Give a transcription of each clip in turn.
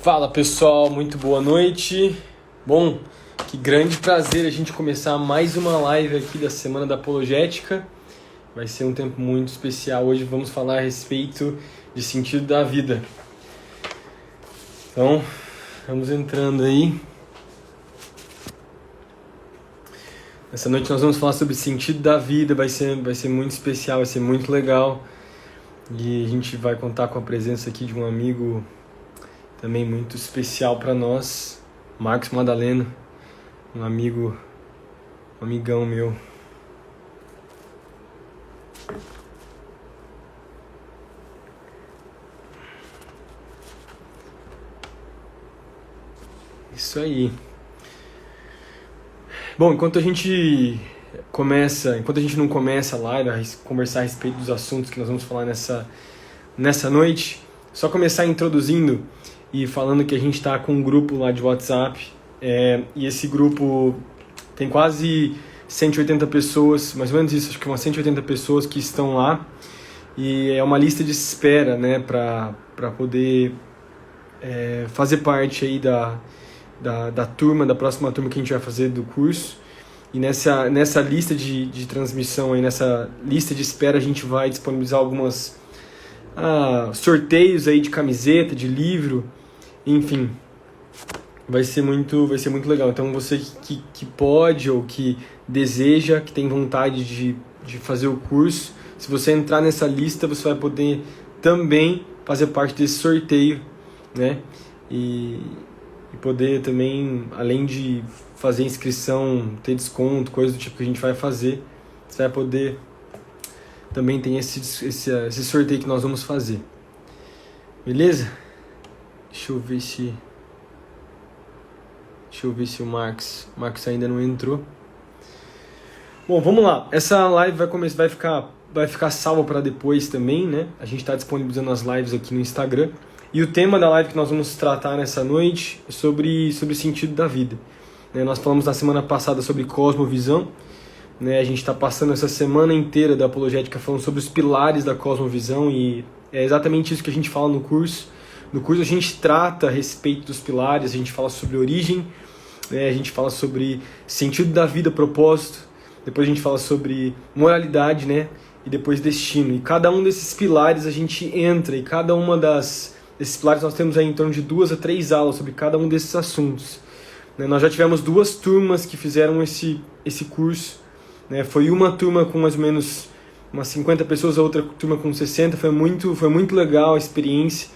Fala pessoal, muito boa noite. Bom, que grande prazer a gente começar mais uma live aqui da Semana da Apologética. Vai ser um tempo muito especial. Hoje vamos falar a respeito de sentido da vida. Então, vamos entrando aí. Essa noite nós vamos falar sobre sentido da vida. Vai ser muito especial, vai ser muito legal. E a gente vai contar com a presença aqui de um amigo também muito especial para nós, Marcos Madaleno, um amigão meu. Isso aí. Bom, enquanto a gente não começa a live a conversar a respeito dos assuntos que nós vamos falar nessa noite, só começar introduzindo e falando que a gente está com um grupo lá de WhatsApp, e esse grupo tem quase 180 pessoas, mais ou menos isso, acho que umas 180 pessoas que estão lá, e é uma lista de espera, né, para poder fazer parte aí da próxima turma que a gente vai fazer do curso. E nessa lista de transmissão, aí, nessa lista de espera, a gente vai disponibilizar algumas sorteios aí de camiseta, de livro, enfim, vai ser muito legal. Então você que pode ou que deseja, que tem vontade de fazer o curso, se você entrar nessa lista, você vai poder também fazer parte desse sorteio, né? E poder também, além de fazer inscrição, ter desconto, coisa do tipo que a gente vai fazer, você vai poder também ter esse sorteio que nós vamos fazer. Beleza? Deixa eu ver se o Marcos ainda não entrou. Bom, vamos lá. Essa live vai ficar salva para depois também, né? A gente está disponibilizando as lives aqui no Instagram. E o tema da live que nós vamos tratar nessa noite é sobre o sentido da vida. Nós falamos na semana passada sobre cosmovisão. A gente está passando essa semana inteira da apologética falando sobre os pilares da cosmovisão, e é exatamente isso que a gente fala no curso. No curso a gente trata a respeito dos pilares, a gente fala sobre origem, a gente fala sobre sentido da vida, propósito, depois a gente fala sobre moralidade, né? E depois destino. E cada um desses pilares a gente entra, e cada uma desses pilares nós temos aí em torno de 2 a 3 aulas sobre cada um desses assuntos. Nós já tivemos 2 turmas que fizeram esse curso. Foi uma turma com mais ou menos umas 50 pessoas, a outra turma com 60. Foi muito legal a experiência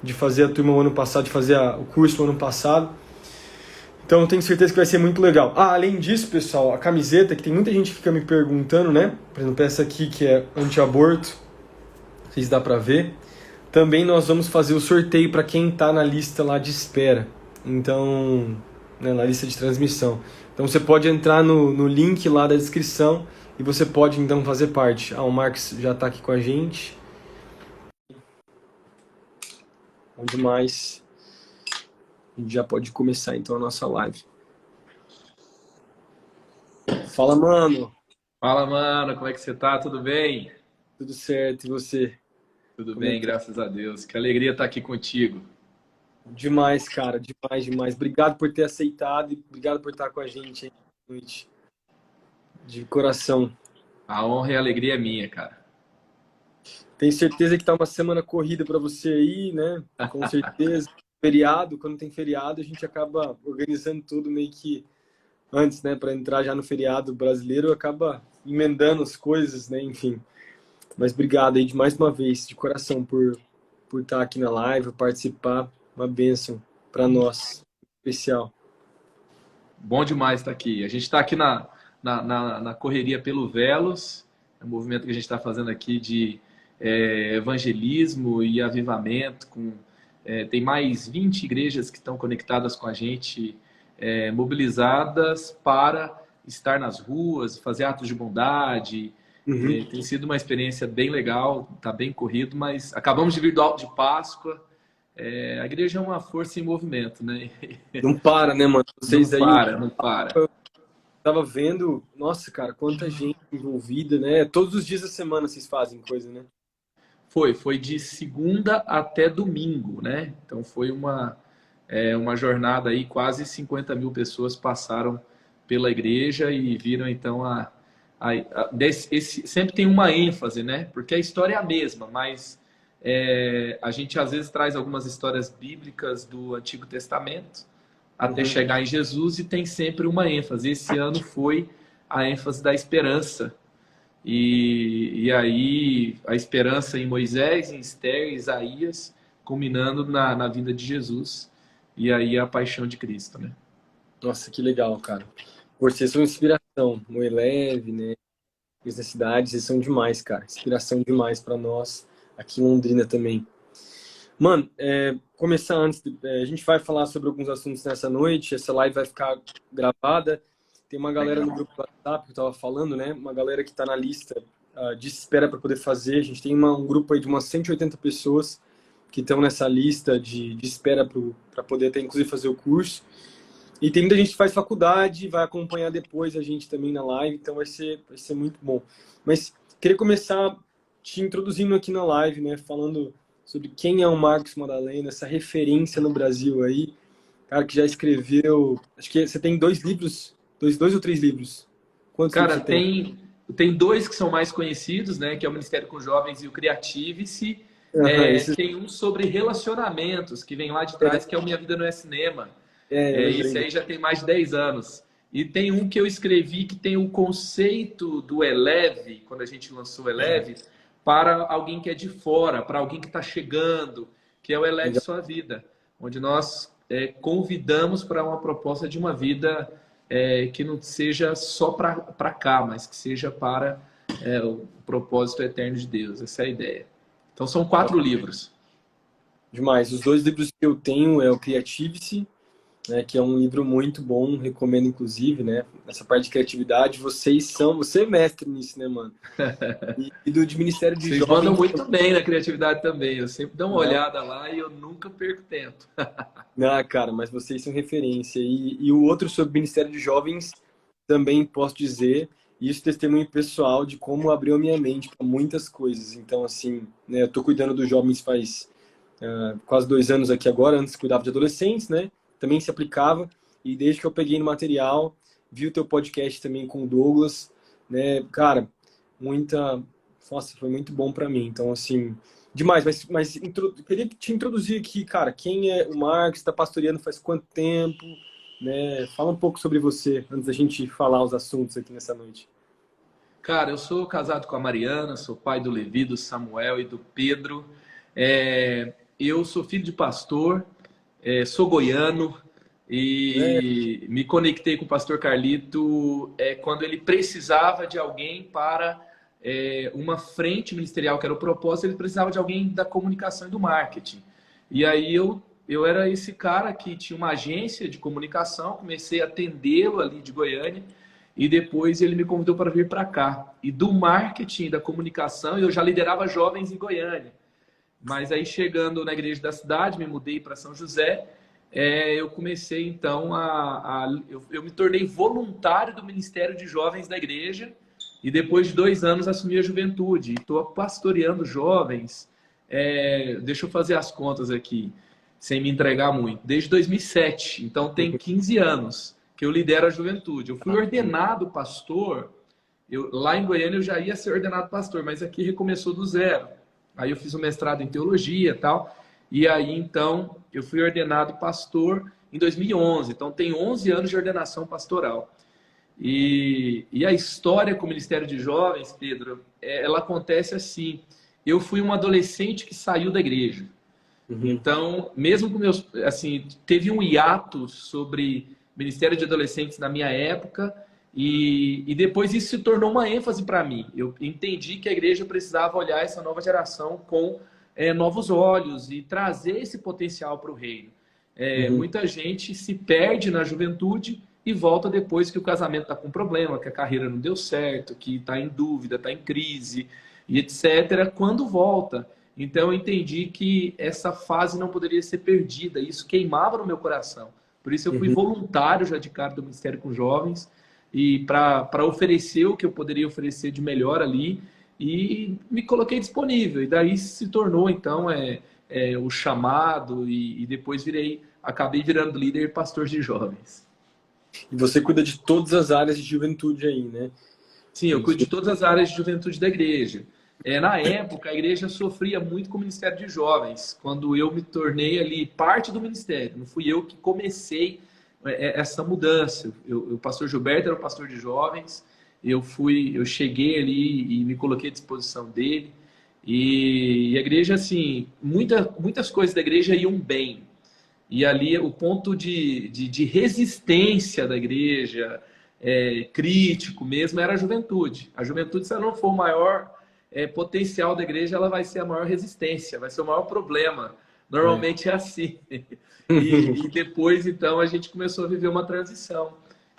de fazer a turma o ano passado, de fazer o curso o ano passado. Então eu tenho certeza que vai ser muito legal. Além disso, pessoal, a camiseta, que tem muita gente que fica me perguntando, né? Por exemplo, essa aqui que é anti-aborto, não sei se dá pra ver. Também nós vamos fazer o sorteio para quem está na lista lá de espera. Então, na lista de transmissão. Então você pode entrar no link lá da descrição e você pode então fazer parte. O Marcos já está aqui com a gente. Bom demais. A gente já pode começar então a nossa live. Fala, mano. Fala, mano, como é que você tá? Tudo bem? Tudo certo, e você? Tudo bem, graças a Deus. Que alegria estar aqui contigo. Demais, cara, demais. Obrigado por ter aceitado e obrigado por estar com a gente aí na noite. De coração. A honra e a alegria é minha, cara. Tenho certeza que tá uma semana corrida para você aí, né? Com certeza. Feriado, quando tem feriado, a gente acaba organizando tudo meio que antes, né? Para entrar já no feriado brasileiro, acaba emendando as coisas, né? Enfim. Mas obrigado aí de mais uma vez, de coração, por estar aqui na live, participar. Uma bênção para nós, especial. Bom demais estar aqui. A gente está aqui na correria pelo Velos, é um movimento que a gente está fazendo aqui de evangelismo e avivamento. Tem mais 20 igrejas que estão conectadas com a gente, mobilizadas para estar nas ruas, fazer atos de bondade. Tem sido uma experiência bem legal, está bem corrido, mas acabamos de vir do Alto de Páscoa. A igreja é uma força em movimento, né? Não para, né, mano? Vocês não para. Eu tava vendo, nossa, cara, quanta gente envolvida, né? Todos os dias da semana vocês fazem coisa, né? Foi de segunda até domingo, né? Então foi uma uma jornada aí, quase 50 mil pessoas passaram pela igreja e viram então sempre tem uma ênfase, né? Porque a história é a mesma, mas a gente às vezes traz algumas histórias bíblicas do Antigo Testamento até chegar em Jesus e tem sempre uma ênfase. Esse ano foi a ênfase da esperança. E aí a esperança em Moisés, em Esther, em Isaías, culminando na vinda de Jesus. E aí a paixão de Cristo, né? Nossa, que legal, cara. Vocês são inspiração. O Eleve, né? As necessidades, vocês são demais, cara. Inspiração demais para nós aqui em Londrina também. Mano, começar antes, a gente vai falar sobre alguns assuntos nessa noite. Essa live vai ficar gravada. Tem uma galera no grupo do WhatsApp que eu tava falando, né? Uma galera que tá na lista de espera para poder fazer. A gente tem um grupo aí de umas 180 pessoas que estão nessa lista de espera para poder até inclusive fazer o curso. E tem muita gente que faz faculdade, vai acompanhar depois a gente também na live, então vai ser muito bom. Mas queria começar te introduzindo aqui na live, né? Falando sobre quem é o Marcos Madalena, essa referência no Brasil aí, cara que já escreveu, acho que você tem 2 livros, dois ou 3 livros. Quantos Cara, livros você tem? Tem 2 que são mais conhecidos, né? Que é o Ministério com Jovens e o Creativice. Tem um sobre relacionamentos, que vem lá de trás, que é o Minha Vida Não é Cinema. Esse aí já tem mais de 10 anos. E tem um que eu escrevi que tem o conceito do Eleve, quando a gente lançou o Eleve, para alguém que é de fora, para alguém que está chegando, que é o Eleve Sua Vida, onde nós convidamos para uma proposta de uma vida que não seja só para cá, mas que seja para o propósito eterno de Deus. Essa é a ideia. Então são 4 livros. Demais. Os 2 livros que eu tenho é o Creativice, né, que é um livro muito bom, recomendo inclusive, né? Essa parte de criatividade, você é mestre nisso, né, mano? E do de Ministério de Vocês Jovens. mandam muito bem na criatividade também. Eu sempre dou uma olhada lá e eu nunca perco tempo. Ah, cara, mas vocês são referência. E o outro sobre Ministério de Jovens, também posso dizer, isso testemunho pessoal de como abriu a minha mente para muitas coisas. Então, assim, né, eu tô cuidando dos jovens faz quase 2 anos aqui agora, antes cuidava de adolescentes, né? Também se aplicava. E desde que eu peguei no material, vi o teu podcast também com o Douglas, né? Cara, nossa, foi muito bom para mim. Então, assim, demais. Mas queria te introduzir aqui, cara. Quem é o Marcos? Está pastoreando faz quanto tempo? Né? Fala um pouco sobre você, antes da gente falar os assuntos aqui nessa noite. Cara, eu sou casado com a Mariana, sou pai do Levi, do Samuel e do Pedro. Eu sou filho de pastor, sou goiano e me conectei com o pastor Carlito quando ele precisava de alguém para uma frente ministerial, que era o propósito. Ele precisava de alguém da comunicação e do marketing. E aí eu era esse cara que tinha uma agência de comunicação, comecei a atendê-lo ali de Goiânia e depois ele me convidou para vir para cá. E do marketing, da comunicação, eu já liderava jovens em Goiânia. Mas aí chegando na igreja da cidade, me mudei para São José, eu comecei então eu me tornei voluntário do Ministério de Jovens da igreja e depois de 2 anos assumi a juventude. Estou pastoreando jovens, deixa eu fazer as contas aqui, sem me entregar muito, desde 2007, então tem 15 anos que eu lidero a juventude. Eu fui ordenado pastor, lá em Goiânia eu já ia ser ordenado pastor, mas aqui recomeçou do zero. Aí eu fiz um mestrado em teologia e tal. E aí, então, eu fui ordenado pastor em 2011. Então, tem 11 anos de ordenação pastoral. E a história com o Ministério de Jovens, Pedro, ela acontece assim. Eu fui um adolescente que saiu da igreja. Então, mesmo com meus... Assim, teve um hiato sobre Ministério de Adolescentes na minha época... E depois isso se tornou uma ênfase para mim. Eu entendi que a igreja precisava olhar essa nova geração com novos olhos e trazer esse potencial para o reino. Muita gente se perde na juventude e volta depois que o casamento está com problema, que a carreira não deu certo, que está em dúvida, está em crise, e etc. Quando volta. Então eu entendi que essa fase não poderia ser perdida. Isso queimava no meu coração. Por isso eu fui voluntário já de cara do Ministério com Jovens, e para oferecer o que eu poderia oferecer de melhor ali, e me coloquei disponível. E daí se tornou, então, o chamado e depois acabei virando líder e pastor de jovens. E você cuida de todas as áreas de juventude aí, né? Sim, eu cuido de todas as áreas de juventude da igreja. Na época, a igreja sofria muito com o Ministério de Jovens, quando eu me tornei ali parte do ministério. Não fui eu que comecei essa mudança. O pastor Gilberto era o pastor de jovens, eu cheguei ali e me coloquei à disposição dele. E a igreja, assim, muitas coisas da igreja iam bem. E ali o ponto de resistência da igreja, crítico mesmo, era a juventude. A juventude, se ela não for o maior potencial da igreja, ela vai ser a maior resistência, vai ser o maior problema. Normalmente é assim. E depois, então, a gente começou a viver uma transição.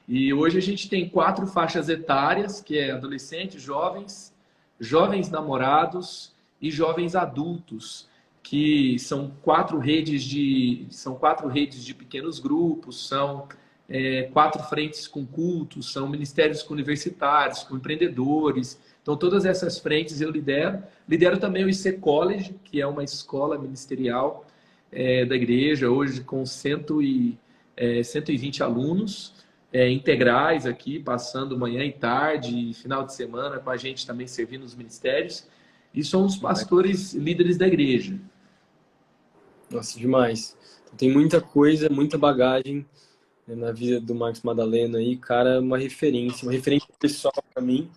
E hoje a gente tem 4 faixas etárias, que é adolescentes, jovens, jovens namorados e jovens adultos, que são 4 redes de pequenos grupos, são 4 frentes com cultos, são ministérios universitários, com empreendedores. Então, todas essas frentes eu lidero. Lidero também o IC College, que é uma escola ministerial da igreja, hoje com 120 alunos integrais aqui, passando manhã e tarde, final de semana, com a gente também servindo os ministérios. E somos pastores líderes da igreja. Nossa, demais. Então, tem muita coisa, muita bagagem, né, na vida do Marcos Madalena aí, cara, uma referência pessoal para mim.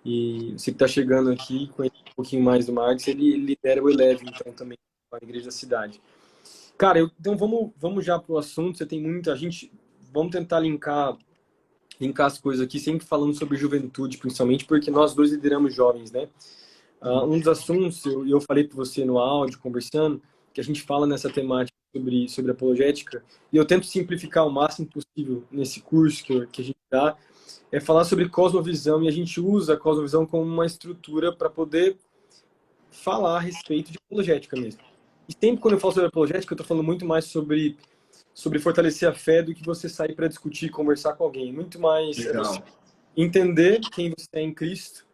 E você que está chegando aqui, conhece um pouquinho mais do Marcos, ele lidera o Eleve, então, também, a igreja da cidade. Cara, então vamos já pro assunto, você tem muita gente, vamos tentar linkar as coisas aqui, sempre falando sobre juventude, principalmente, porque nós dois lideramos jovens, né? Um dos assuntos, eu falei para você no áudio, conversando, que a gente fala nessa temática sobre apologética, e eu tento simplificar o máximo possível nesse curso que a gente dá, é falar sobre cosmovisão, e a gente usa a cosmovisão como uma estrutura para poder falar a respeito de apologética mesmo. E sempre quando eu falo sobre apologética, eu estou falando muito mais sobre fortalecer a fé do que você sair para discutir, conversar com alguém. Muito mais você entender quem você é em Cristo,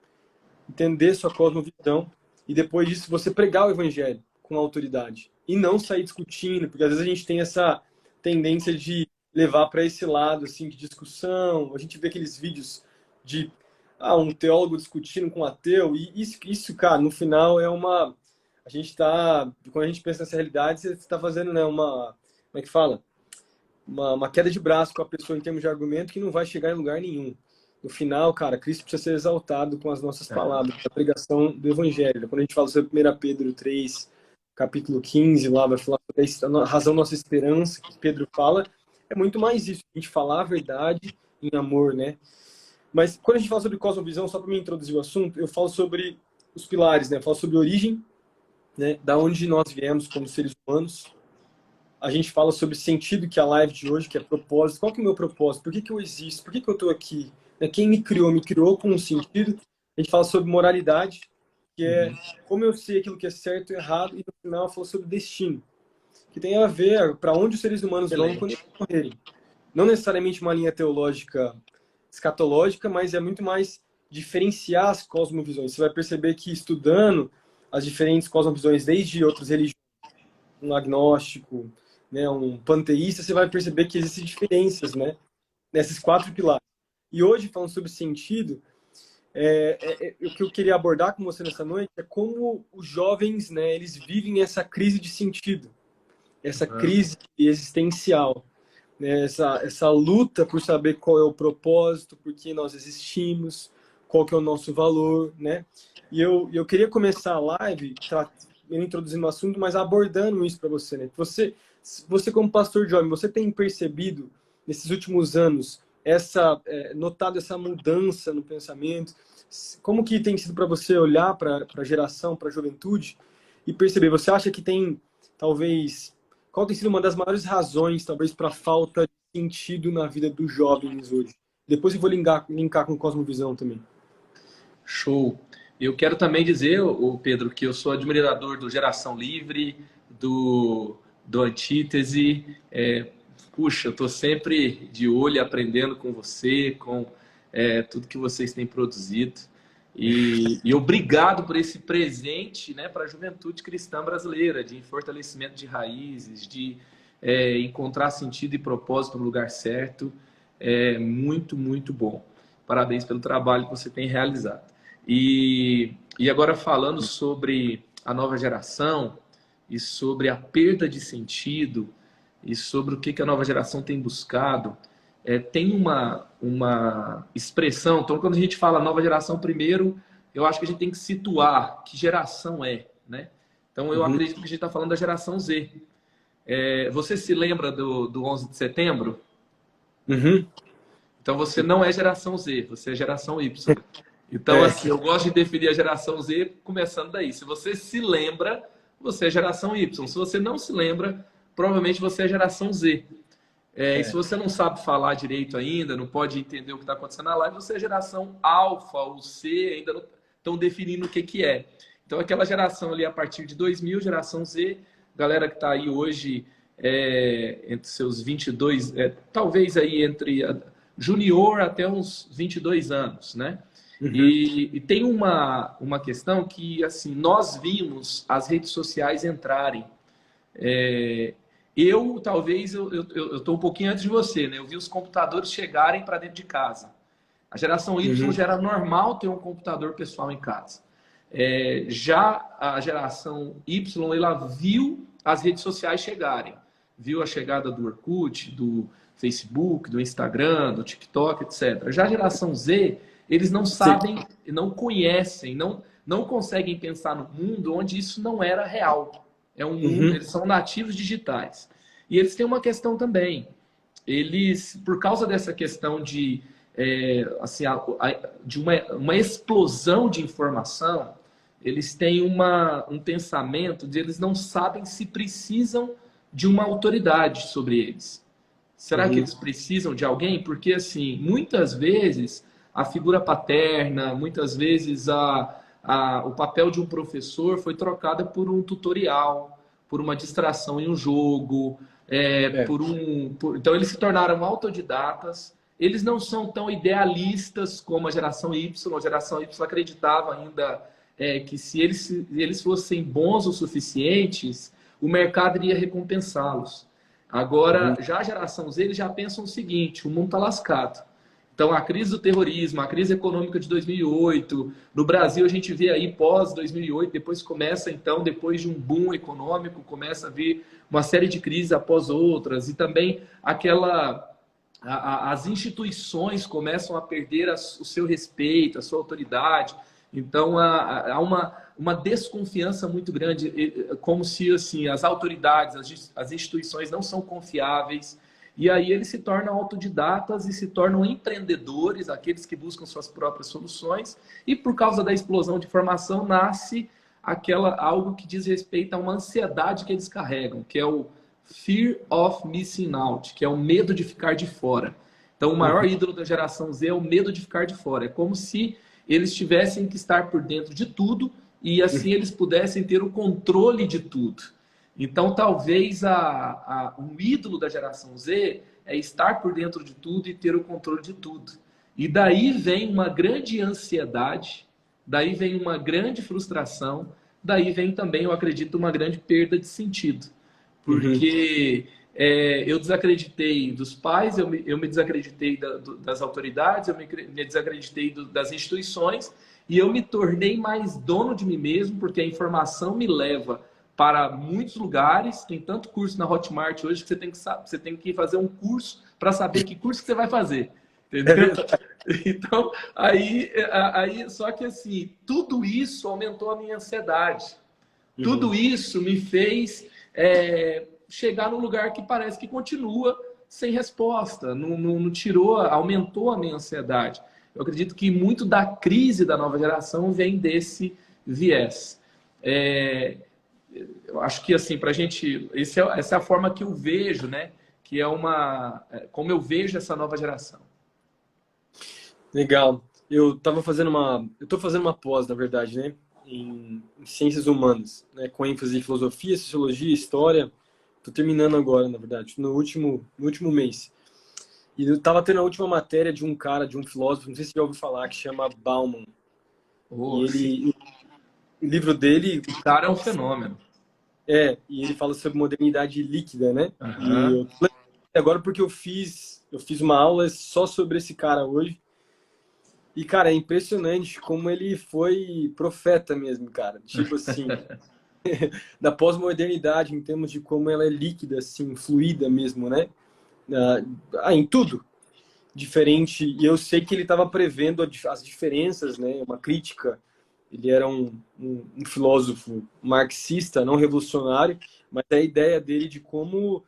entender sua cosmovisão, e depois disso você pregar o evangelho com autoridade. E não sair discutindo, porque às vezes a gente tem essa tendência de levar para esse lado assim, de discussão. A gente vê aqueles vídeos de um teólogo discutindo com um ateu, e isso, cara, no final é uma... A gente tá... Quando a gente pensa nessa realidade, você está fazendo, né, uma... Como é que fala? Uma queda de braço com a pessoa em termos de argumento que não vai chegar em lugar nenhum. No final, cara, Cristo precisa ser exaltado com as nossas palavras, a pregação do Evangelho. Quando a gente fala sobre 1 Pedro 3, capítulo 15, lá vai falar sobre a razão da nossa esperança, que Pedro fala, é muito mais isso, a gente falar a verdade em amor, né? Mas quando a gente fala sobre cosmovisão, só para me introduzir o assunto, eu falo sobre os pilares, né? Eu falo sobre origem, né? Da onde nós viemos como seres humanos. A gente fala sobre sentido, que é a live de hoje, que é propósito. Qual que é o meu propósito? Por que eu existo? Por que eu estou aqui? Quem me criou com um sentido. A gente fala sobre moralidade, que é como eu sei aquilo que é certo e errado. E no final eu falo sobre destino, que tem a ver para onde os seres humanos vão quando eles morrerem. Não necessariamente uma linha teológica escatológica, mas é muito mais diferenciar as cosmovisões. Você vai perceber que estudando as diferentes cosmovisões, desde outras religiões, um agnóstico, né, um panteísta, você vai perceber que existem diferenças, né, nesses 4 pilares. E hoje, falando sobre sentido, o que eu queria abordar com você nessa noite é como os jovens, né, eles vivem essa crise de sentido, essa crise existencial, né, essa luta por saber qual é o propósito, por que nós existimos, qual que é o nosso valor, né? E eu queria começar a live introduzindo o assunto, mas abordando isso para você, né? Você como pastor jovem, você tem percebido nesses últimos anos notado essa mudança no pensamento? Como que tem sido para você olhar para a geração, para a juventude e perceber? Você acha que tem, talvez, qual tem sido uma das maiores razões, talvez, para a falta de sentido na vida dos jovens hoje? Depois eu vou linkar com Cosmovisão também. Show. Eu quero também dizer, Pedro, que eu sou admirador do Geração Livre, do Antítese. Puxa, eu estou sempre de olho aprendendo com você, com tudo que vocês têm produzido. E obrigado por esse presente, né, para a juventude cristã brasileira, de fortalecimento de raízes, de encontrar sentido e propósito no lugar certo. É muito, muito bom. Parabéns pelo trabalho que você tem realizado. E agora falando sobre a nova geração e sobre a perda de sentido e sobre o que a nova geração tem buscado, tem uma expressão. Então, quando a gente fala nova geração, primeiro, eu acho que a gente tem que situar que geração é, né? Então, eu acredito que a gente está falando da geração Z. Você se lembra do 11 de setembro? Uhum. Então, você não é geração Z, você é geração Y. Então, assim, eu gosto de definir a geração Z começando daí. Se você se lembra, você é geração Y. Se você não se lembra, provavelmente você é geração Z. E se você não sabe falar direito ainda, não pode entender o que está acontecendo na live, você é geração alfa ou C, ainda não estão definindo o que é. Então, aquela geração ali a partir de 2000, geração Z, galera que está aí hoje entre seus 22, talvez aí entre junior até uns 22 anos, né? Uhum. E tem uma questão que, assim, nós vimos as redes sociais entrarem. Talvez, eu estou um pouquinho antes de você, né? Eu vi os computadores chegarem para dentro de casa. A geração Y já era normal ter um computador pessoal em casa. Já a geração Y, ela viu as redes sociais chegarem. Viu a chegada do Orkut, do Facebook, do Instagram, do TikTok, etc. Já a geração Z, eles não sabem, não conhecem, não conseguem pensar no mundo onde isso não era real. É um mundo, eles são nativos digitais. E eles têm uma questão também. Eles, por causa dessa questão de uma explosão de informação, eles têm um pensamento de eles não sabem se precisam de uma autoridade sobre eles. Será que eles precisam de alguém? Porque, assim, muitas vezes a figura paterna, muitas vezes o papel de um professor foi trocada por um tutorial, por uma distração em um jogo, então eles se tornaram autodidatas. Eles não são tão idealistas como a geração Y. A geração Y acreditava ainda que se eles fossem bons o suficientes, o mercado iria recompensá-los. Agora, já a geração Z, eles já pensam o seguinte: o mundo está lascado. Então, a crise do terrorismo, a crise econômica de 2008, no Brasil a gente vê aí pós-2008, depois começa, então, depois de um boom econômico, começa a vir uma série de crises após outras, e também as instituições começam a perder o seu respeito, a sua autoridade. Então, há uma desconfiança muito grande, como se assim, as autoridades, as instituições não são confiáveis. E aí eles se tornam autodidatas e se tornam empreendedores, aqueles que buscam suas próprias soluções. E por causa da explosão de informação, nasce algo que diz respeito a uma ansiedade que eles carregam, que é o Fear of Missing Out, que é o medo de ficar de fora. Então, o maior ídolo da geração Z é o medo de ficar de fora. É como se eles tivessem que estar por dentro de tudo e assim eles pudessem ter o controle de tudo. Então, talvez um ídolo da geração Z é estar por dentro de tudo e ter o controle de tudo. E daí vem uma grande ansiedade, daí vem uma grande frustração, daí vem também, eu acredito, uma grande perda de sentido. Porque eu desacreditei dos pais, eu me desacreditei das autoridades, eu me desacreditei das instituições e eu me tornei mais dono de mim mesmo, porque a informação me leva para muitos lugares. Tem tanto curso na Hotmart hoje que você tem que fazer um curso para saber que curso que você vai fazer. Entendeu? Então, aí, só que assim, tudo isso aumentou a minha ansiedade. Tudo isso me fez chegar num lugar que parece que continua sem resposta. Não tirou, aumentou a minha ansiedade. Eu acredito que muito da crise da nova geração vem desse viés. Eu acho que, assim, pra gente, essa é a forma que eu vejo, né? Que é como eu vejo essa nova geração. Legal. Eu estou fazendo uma pós, na verdade, né? Em ciências humanas, né? Com ênfase em filosofia, sociologia, história. Estou terminando agora, na verdade, no último mês. E eu estava tendo a última matéria de um filósofo, não sei se você já ouviu falar, que chama Bauman. Oh, E sim. o livro dele O cara é um fenômeno. e ele fala sobre modernidade líquida, né? E Aham. eu tô lembrando agora porque eu fiz uma aula só sobre esse cara hoje. E, cara, é impressionante como ele foi profeta mesmo, cara. Tipo assim, da pós-modernidade, em termos de como ela é líquida, assim, fluida mesmo, né? Em tudo diferente. E eu sei que ele estava prevendo as diferenças, né? Uma crítica. Ele era um filósofo marxista, não revolucionário, mas a ideia dele de como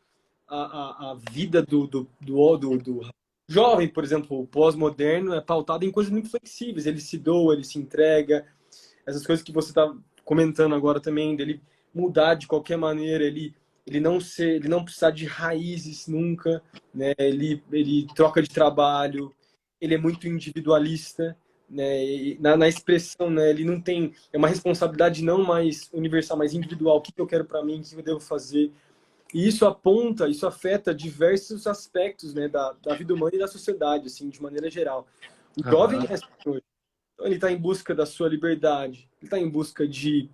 a vida do jovem, por exemplo, o pós-moderno, é pautada em coisas muito flexíveis. Ele se doa, ele se entrega, essas coisas que você está comentando agora também, dele mudar de qualquer maneira, ele não precisar de raízes nunca, né? Ele troca de trabalho, ele é muito individualista, né? E na expressão, né? Ele não tem, é uma responsabilidade não mais universal, mas individual. O que eu quero para mim, o que eu devo fazer? E isso aponta, isso afeta diversos aspectos, né, da vida humana e da sociedade, assim, de maneira geral. O jovem Aham. é assim hoje. Então, ele está em busca da sua liberdade, ele está em busca de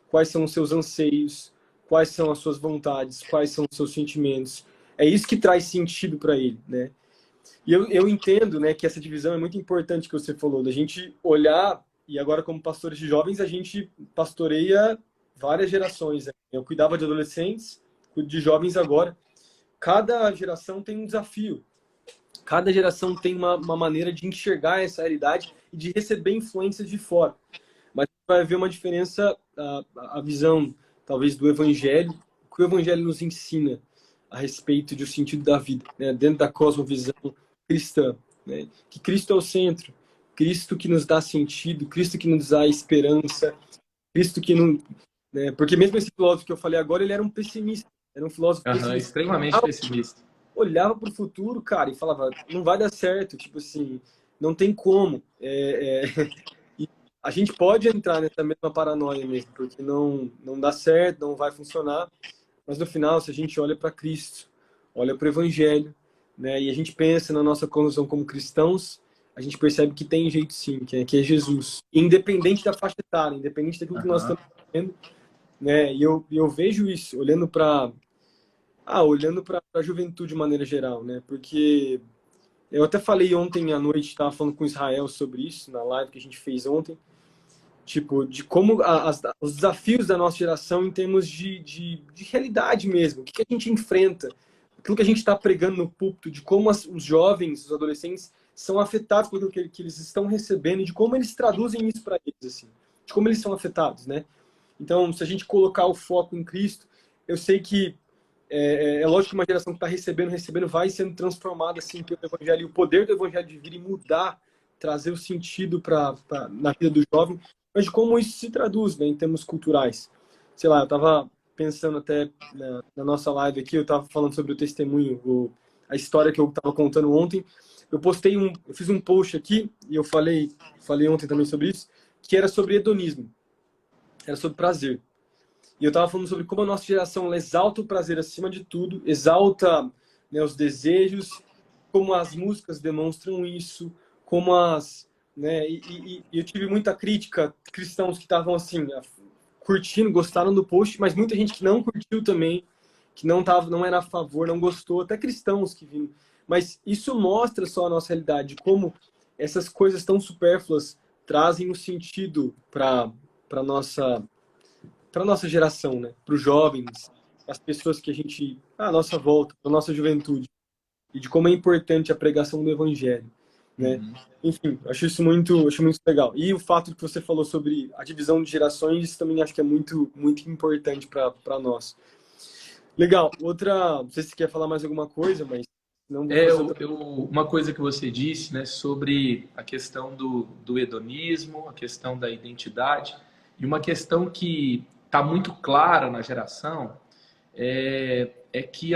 quais são os seus anseios, quais são as suas vontades, quais são os seus sentimentos. É isso que traz sentido para ele, né? E eu entendo, né, que essa divisão é muito importante que você falou, da gente olhar, e agora como pastores de jovens, a gente pastoreia várias gerações, né? Eu cuidava de adolescentes, cuido de jovens agora. Cada geração tem um desafio, cada geração tem uma maneira de enxergar essa realidade e de receber influências de fora. Mas vai haver uma diferença, a visão, talvez, do evangelho, o que o evangelho nos ensina a respeito do sentido da vida, né? Dentro da cosmovisão cristã, né? Que Cristo é o centro, Cristo que nos dá sentido, Cristo que nos dá esperança, Cristo que não... Né? Porque mesmo esse filósofo que eu falei agora, ele era um pessimista, era um filósofo Aham, pessimista. extremamente pessimista. Olhava para o futuro, cara, e falava, não vai dar certo, tipo assim, não tem como. E a gente pode entrar nessa mesma paranoia mesmo, porque não dá certo, não vai funcionar, mas no final, se a gente olha para Cristo, olha para o Evangelho, né, e a gente pensa na nossa condição como cristãos, a gente percebe que tem jeito sim, que é Jesus. Independente da faixa etária, independente daquilo que nós Aham. estamos vendo, né, e eu vejo isso, olhando para a juventude de maneira geral, né, porque eu até falei ontem à noite, estava falando com o Israel sobre isso, na live que a gente fez ontem, tipo, de como os desafios da nossa geração em termos de realidade mesmo, o que a gente enfrenta, aquilo que a gente está pregando no púlpito, de como os jovens, os adolescentes são afetados por aquilo que eles estão recebendo e de como eles traduzem isso para eles, assim, de como eles são afetados, né? Então, se a gente colocar o foco em Cristo, eu sei que é lógico que uma geração que está recebendo, vai sendo transformada assim pelo Evangelho, e o poder do Evangelho de vir e mudar, trazer o sentido na vida do jovem, mas de como isso se traduz, né, em termos culturais. Sei lá, eu estava pensando até na nossa live aqui, eu estava falando sobre o testemunho, a história que eu estava contando ontem. Eu fiz um post aqui e eu falei ontem também sobre isso, que era sobre hedonismo, era sobre prazer. E eu estava falando sobre como a nossa geração ela exalta o prazer acima de tudo, exalta, né, os desejos, como as músicas demonstram isso, como né, e eu tive muita crítica, cristãos que estavam assim, curtindo, gostaram do post, mas muita gente que não curtiu também, que não era a favor, não gostou, até cristãos que viram. Mas isso mostra só a nossa realidade, como essas coisas tão supérfluas trazem um sentido para nossa geração, né? Para os jovens, as pessoas que a gente, à nossa volta, para nossa juventude, e de como é importante a pregação do evangelho, né? Uhum. Enfim, acho muito legal. E o fato que você falou sobre a divisão de gerações, isso também acho que é muito, muito importante para nós. Legal. Não sei se você quer falar mais alguma coisa, mas não vou fazer outra. Uma coisa que você disse, né, sobre a questão do hedonismo, a questão da identidade, e uma questão que está muito clara na geração é que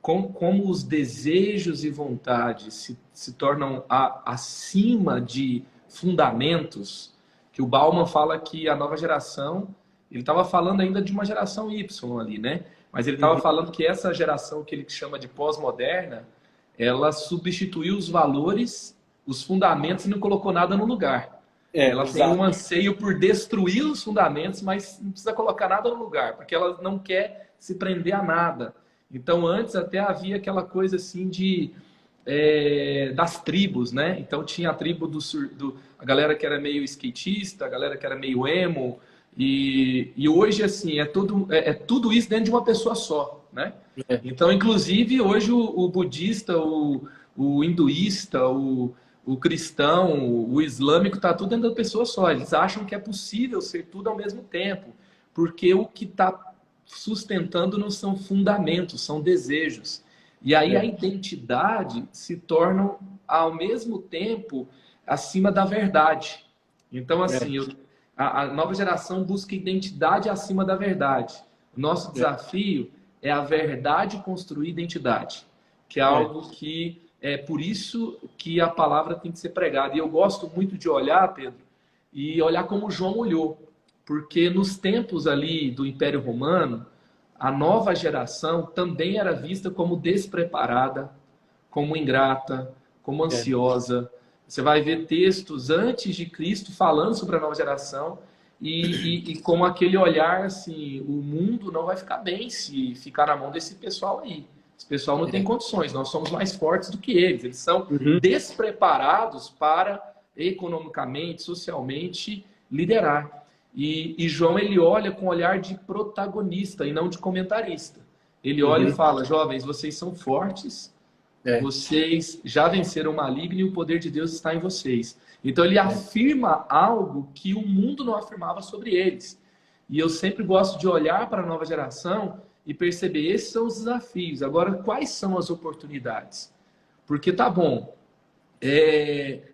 como os desejos e vontades se tornam acima de fundamentos, que o Bauman fala que a nova geração, ele estava falando ainda de uma geração Y ali, né? Mas ele estava Uhum. falando que essa geração que ele chama de pós-moderna, ela substituiu os valores, os fundamentos e não colocou nada no lugar. Ela tem exato. um anseio por destruir os fundamentos, mas não precisa colocar nada no lugar, porque ela não quer se prender a nada. Então, antes até havia aquela coisa assim das tribos, né? Então tinha a tribo a galera que era meio skatista, a galera que era meio emo, e hoje assim é tudo isso dentro de uma pessoa só, né? É, Então, inclusive, hoje o budista, o hinduísta, o cristão, o islâmico, está tudo dentro da pessoa só. Eles acham que é possível ser tudo ao mesmo tempo, porque o que está sustentando não são fundamentos, são desejos. E aí a é, identidade se torna, ao mesmo tempo, acima da verdade. Então, é, assim, a nova geração busca identidade acima da verdade. O nosso é, desafio é a verdade construir identidade, que é é, algo que é por isso que a palavra tem que ser pregada. E eu gosto muito de olhar, Pedro, e olhar como João olhou, porque nos tempos ali do Império Romano, a nova geração também era vista como despreparada, como ingrata, como é, ansiosa. Você vai ver textos antes de Cristo falando sobre a nova geração e com aquele olhar assim, o mundo não vai ficar bem se ficar na mão desse pessoal aí. Esse pessoal não tem é. condições, nós somos mais fortes do que eles. Eles são Uhum. despreparados para economicamente, socialmente liderar. E João ele olha com um olhar de protagonista e não de comentarista. Ele olha e Uhum. fala: jovens, vocês são fortes, É, vocês já venceram o maligno e o poder de Deus está em vocês. Então ele é, afirma algo que o mundo não afirmava sobre eles. E eu sempre gosto de olhar para a nova geração e perceber esses são os desafios. Agora, quais são as oportunidades? Porque tá bom.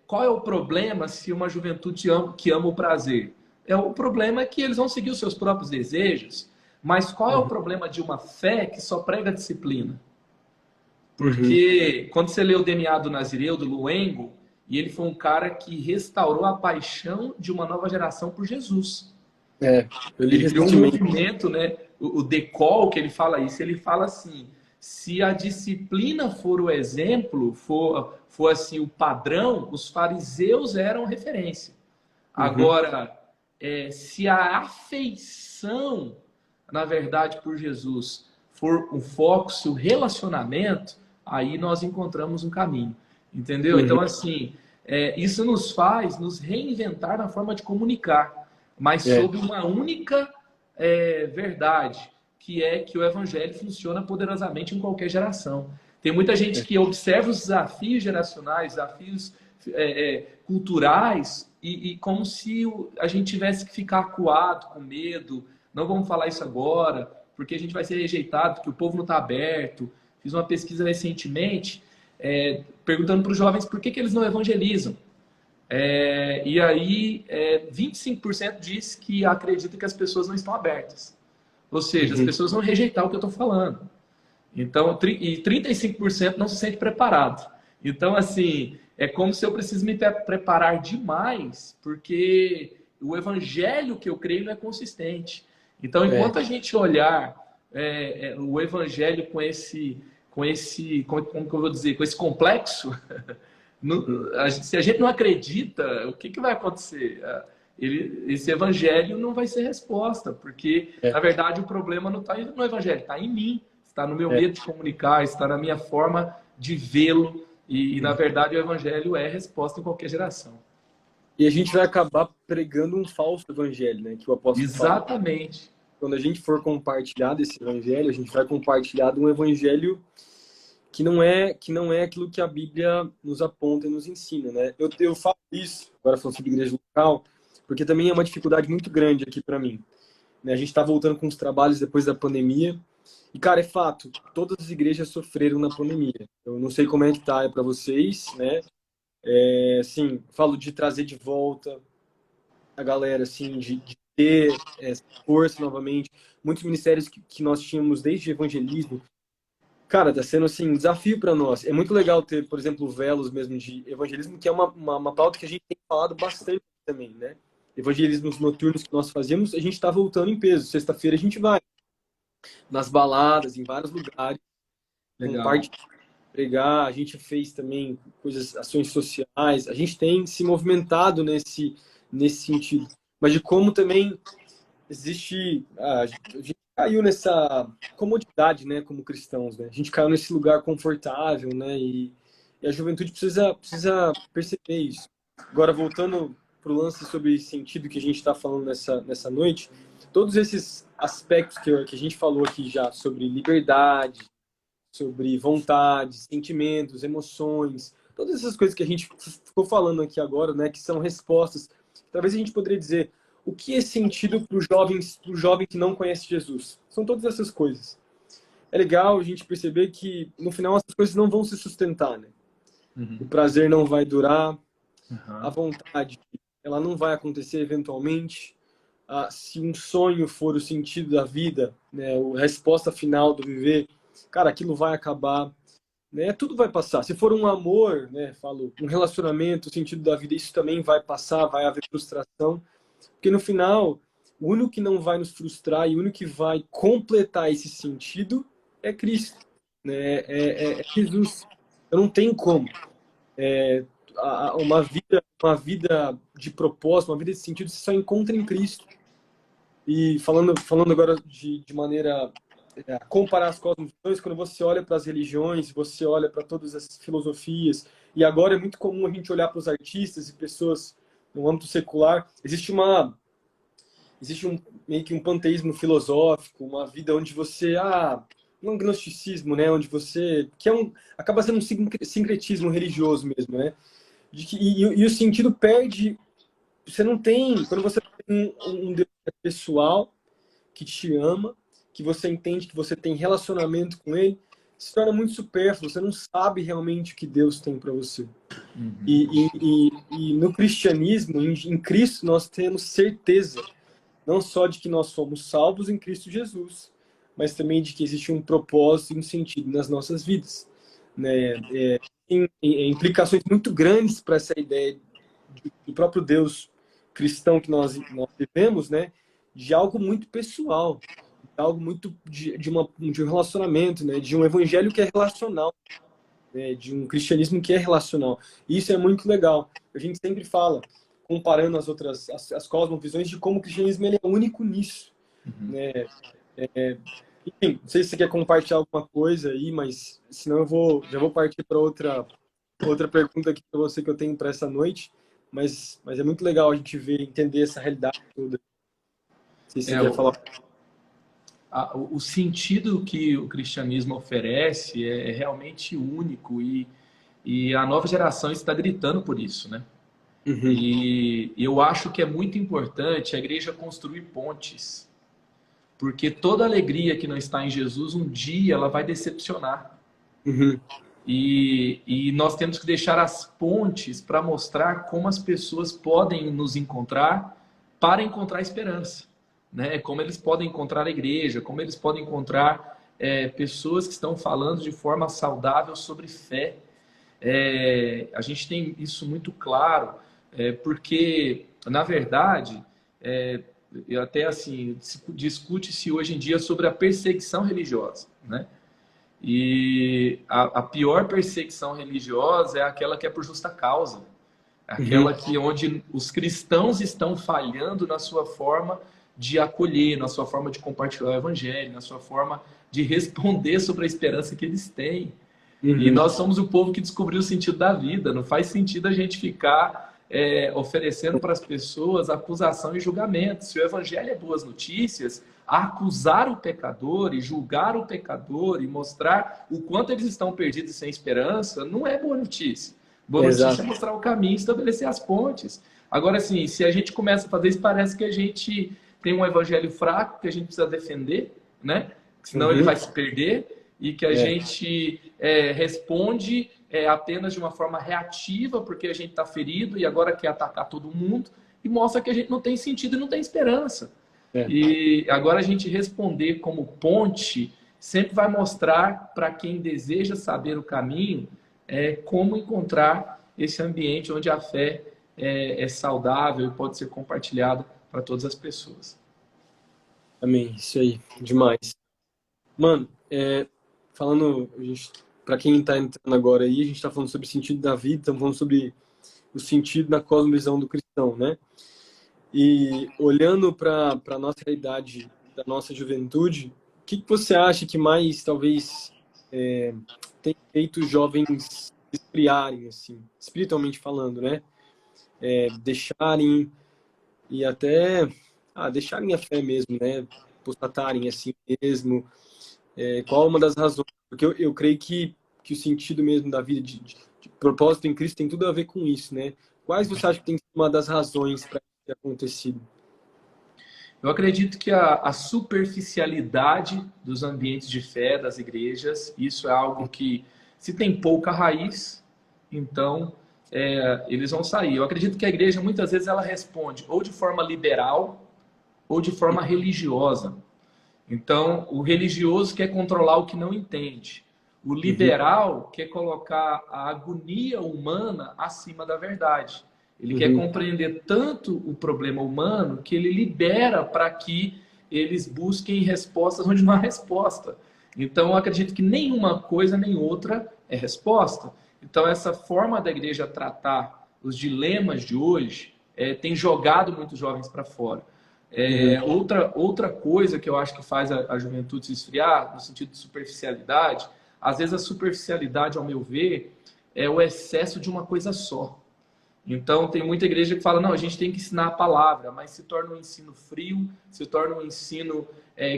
Qual é o problema se uma juventude que ama o prazer? O problema é que eles vão seguir os seus próprios desejos. Mas qual é o uhum. problema de uma fé que só prega disciplina? Uhum. Porque quando você lê o DNA do Nazireu, do Luengo, e ele foi um cara que restaurou a paixão de uma nova geração por Jesus. É, eu li Ele criou um recentemente. movimento, né? O Decol, que ele fala isso, ele fala assim: se a disciplina for o exemplo, for assim o padrão, os fariseus eram referência. Uhum. Agora, se a afeição, na verdade, por Jesus for o foco, se o relacionamento, aí nós encontramos um caminho. Entendeu? Uhum. Então, assim, isso nos faz nos reinventar na forma de comunicar, mas É, sob uma única verdade, que é que o evangelho funciona poderosamente em qualquer geração. Tem muita gente é, que observa os desafios geracionais, desafios culturais, e como se a gente tivesse que ficar acuado, com medo, não vamos falar isso agora, porque a gente vai ser rejeitado, porque o povo não está aberto. Fiz uma pesquisa recentemente perguntando para os jovens por que eles não evangelizam. E aí, 25% diz que acredita que as pessoas não estão abertas. Ou seja, as uhum. pessoas vão rejeitar o que eu estou falando. Então, e 35% não se sente preparado. Então, assim, é como se eu preciso me preparar demais, porque o evangelho que eu creio não é consistente. Então, É, enquanto a gente olhar o evangelho como que eu vou dizer, com esse complexo, uhum. se a gente não acredita, o que vai acontecer? Esse evangelho não vai ser resposta, porque, É, na verdade, o problema não está no evangelho, está em mim, está no meu é. medo de comunicar, está na minha forma de vê-lo, na Uhum. verdade, o evangelho é resposta em qualquer geração. E a gente vai acabar pregando um falso evangelho, né? Que o apóstolo fala. Exatamente. Quando a gente for compartilhar desse evangelho, a gente vai compartilhar de um evangelho que não é aquilo que a Bíblia nos aponta e nos ensina, né? Eu falo isso, agora falando sobre igreja local, porque também é uma dificuldade muito grande aqui para mim, né? A gente está voltando com os trabalhos depois da pandemia, e, cara, é fato, todas as igrejas sofreram na pandemia. Eu não sei como é que tá para vocês, né? Assim, falo de trazer de volta a galera, assim, de ter força novamente. Muitos ministérios que nós tínhamos desde evangelismo, cara, tá sendo, assim, um desafio para nós. É muito legal ter, por exemplo, velos mesmo de evangelismo, que é uma pauta que a gente tem falado bastante também, né? Evangelismos noturnos que nós fazíamos, a gente está voltando em peso. Sexta-feira a gente vai nas baladas, em vários lugares, Legal. compartilhar, pregar. A gente fez também ações sociais. A gente tem se movimentado nesse sentido. Mas de como também existe... a gente caiu nessa comodidade, né, como cristãos, né? A gente caiu nesse lugar confortável, né? E a juventude precisa perceber isso. Agora, voltando para o lance sobre sentido que a gente está falando nessa noite, todos esses aspectos que a gente falou aqui já, sobre liberdade, sobre vontade, sentimentos, emoções, todas essas coisas que a gente ficou falando aqui agora, né, que são respostas. Talvez a gente poderia dizer o que é sentido para o jovem que não conhece Jesus. São todas essas coisas. É legal a gente perceber que no final essas coisas não vão se sustentar, né? O Uhum. prazer não vai durar, a Uhum. vontade ela não vai acontecer eventualmente. Se um sonho for o sentido da vida, né, a resposta final do viver, cara, aquilo vai acabar, né? Tudo vai passar. Se for um amor, né, falo, um relacionamento, o sentido da vida, isso também vai passar, vai haver frustração, porque no final, o único que não vai nos frustrar e o único que vai completar esse sentido é Cristo, né? É Jesus. Eu não tenho como. Uma vida de propósito, uma vida de sentido, você só encontra em Cristo. E falando agora de maneira comparar as cosmovisões, quando você olha para as religiões, você olha para todas as filosofias, e agora é muito comum a gente olhar para os artistas e pessoas no âmbito secular, existe meio que um panteísmo filosófico, uma vida onde você um gnosticismo, né, onde você acaba sendo um sincretismo religioso mesmo, né? E o sentido perde, você não tem, quando você tem um Deus pessoal que te ama, que você entende que você tem relacionamento com ele, se torna muito supérfluo, você não sabe realmente o que Deus tem para você. Uhum. E no cristianismo, em Cristo, nós temos certeza, não só de que nós somos salvos em Cristo Jesus, mas também de que existe um propósito e um sentido nas nossas vidas, né? Tem implicações muito grandes para essa ideia do próprio Deus cristão que nós vivemos, né? De algo muito pessoal, de algo muito de um relacionamento, né? De um evangelho que é relacional, né? De um cristianismo que é relacional. E isso é muito legal. A gente sempre fala, comparando as cosmovisões, de como o cristianismo ele é único nisso, Uhum. né? Enfim, não sei se você quer compartilhar alguma coisa aí, mas senão já vou partir para outra pergunta aqui para você que eu tenho para essa noite. Mas é muito legal a gente ver, entender essa realidade toda. Não sei se você É, quer falar. o sentido que o cristianismo oferece é realmente único e a nova geração está gritando por isso, né? Uhum, E eu acho que é muito importante a igreja construir pontes, porque toda alegria que não está em Jesus, um dia ela vai decepcionar. uhum, E nós temos que deixar as pontes para mostrar como as pessoas podem nos encontrar para encontrar esperança, né? Como eles podem encontrar a igreja, como eles podem encontrar pessoas que estão falando de forma saudável sobre fé. A gente tem isso muito claro, porque, na verdade, é, até assim, discute-se hoje em dia sobre a perseguição religiosa, né? E a pior perseguição religiosa é aquela que é por justa causa. uhum. Aquela que onde os cristãos estão falhando na sua forma de acolher, na sua forma de compartilhar o evangelho, na sua forma de responder sobre a esperança que eles têm. E Uhum. nós somos o povo que descobriu o sentido da vida. Não faz sentido a gente ficar oferecendo para as pessoas acusação e julgamento. Se o evangelho é boas notícias, acusar o pecador e julgar o pecador e mostrar o quanto eles estão perdidos e sem esperança, não é boa notícia. Boa notícia Exato. é mostrar o caminho, estabelecer as pontes. Agora, assim, se a gente começa a fazer isso, parece que a gente tem um evangelho fraco que a gente precisa defender, né? Senão ele Uhum. vai se perder e que a É, gente responde apenas de uma forma reativa, porque a gente está ferido e agora quer atacar todo mundo, e mostra que a gente não tem sentido e não tem esperança. é. E agora a gente responder como ponte sempre vai mostrar para quem deseja saber o caminho como encontrar esse ambiente onde a fé é saudável e pode ser compartilhada para todas as pessoas. Amém. Isso aí. Demais. Mano, falando, para quem está entrando agora aí, a gente está falando sobre o sentido da vida, estamos falando sobre o sentido da cosmovisão do cristão, né? E olhando para a nossa realidade, da nossa juventude, o que você acha que mais, talvez, tem feito os jovens esfriarem, assim, espiritualmente falando, né? Deixarem e até deixarem a fé mesmo, né? Apostatarem assim mesmo. Qual uma das razões? Porque eu creio que o sentido mesmo da vida de propósito em Cristo tem tudo a ver com isso, né? Quais você acha que tem sido uma das razões para isso ter acontecido? Eu acredito que a superficialidade dos ambientes de fé das igrejas, isso é algo que, se tem pouca raiz, então eles vão sair. Eu acredito que a igreja, muitas vezes, ela responde ou de forma liberal ou de forma religiosa. Então, o religioso quer controlar o que não entende. O Uhum. liberal quer colocar a agonia humana acima da verdade. Ele quer Uhum. compreender tanto o problema humano que ele libera para que eles busquem respostas onde não há resposta. Então, eu acredito que nenhuma coisa nem outra é resposta. Então, essa forma da igreja tratar os dilemas de hoje tem jogado muitos jovens para fora. Uhum. Outra coisa que eu acho que faz a juventude se esfriar, no sentido de superficialidade, às vezes a superficialidade, ao meu ver, é o excesso de uma coisa só. Então, tem muita igreja que fala, não, a gente tem que ensinar a palavra, mas se torna um ensino frio, se torna um ensino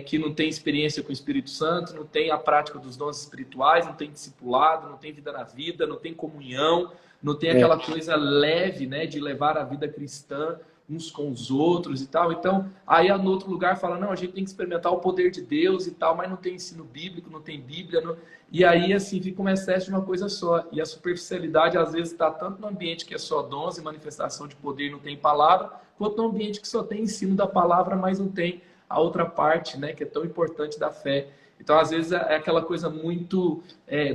que não tem experiência com o Espírito Santo, não tem a prática dos dons espirituais, não tem discipulado, não tem vida na vida, não tem comunhão, não tem É, aquela coisa leve, né, de levar a vida cristã uns com os outros e tal. Então, aí no outro lugar fala, não, a gente tem que experimentar o poder de Deus e tal, mas não tem ensino bíblico, não tem Bíblia, não... E aí, assim, fica um excesso de uma coisa só. E a superficialidade, às vezes, está tanto no ambiente que é só dons e manifestação de poder e não tem palavra, quanto no ambiente que só tem ensino da palavra, mas não tem a outra parte, né, que é tão importante da fé. Então, às vezes, é aquela coisa muito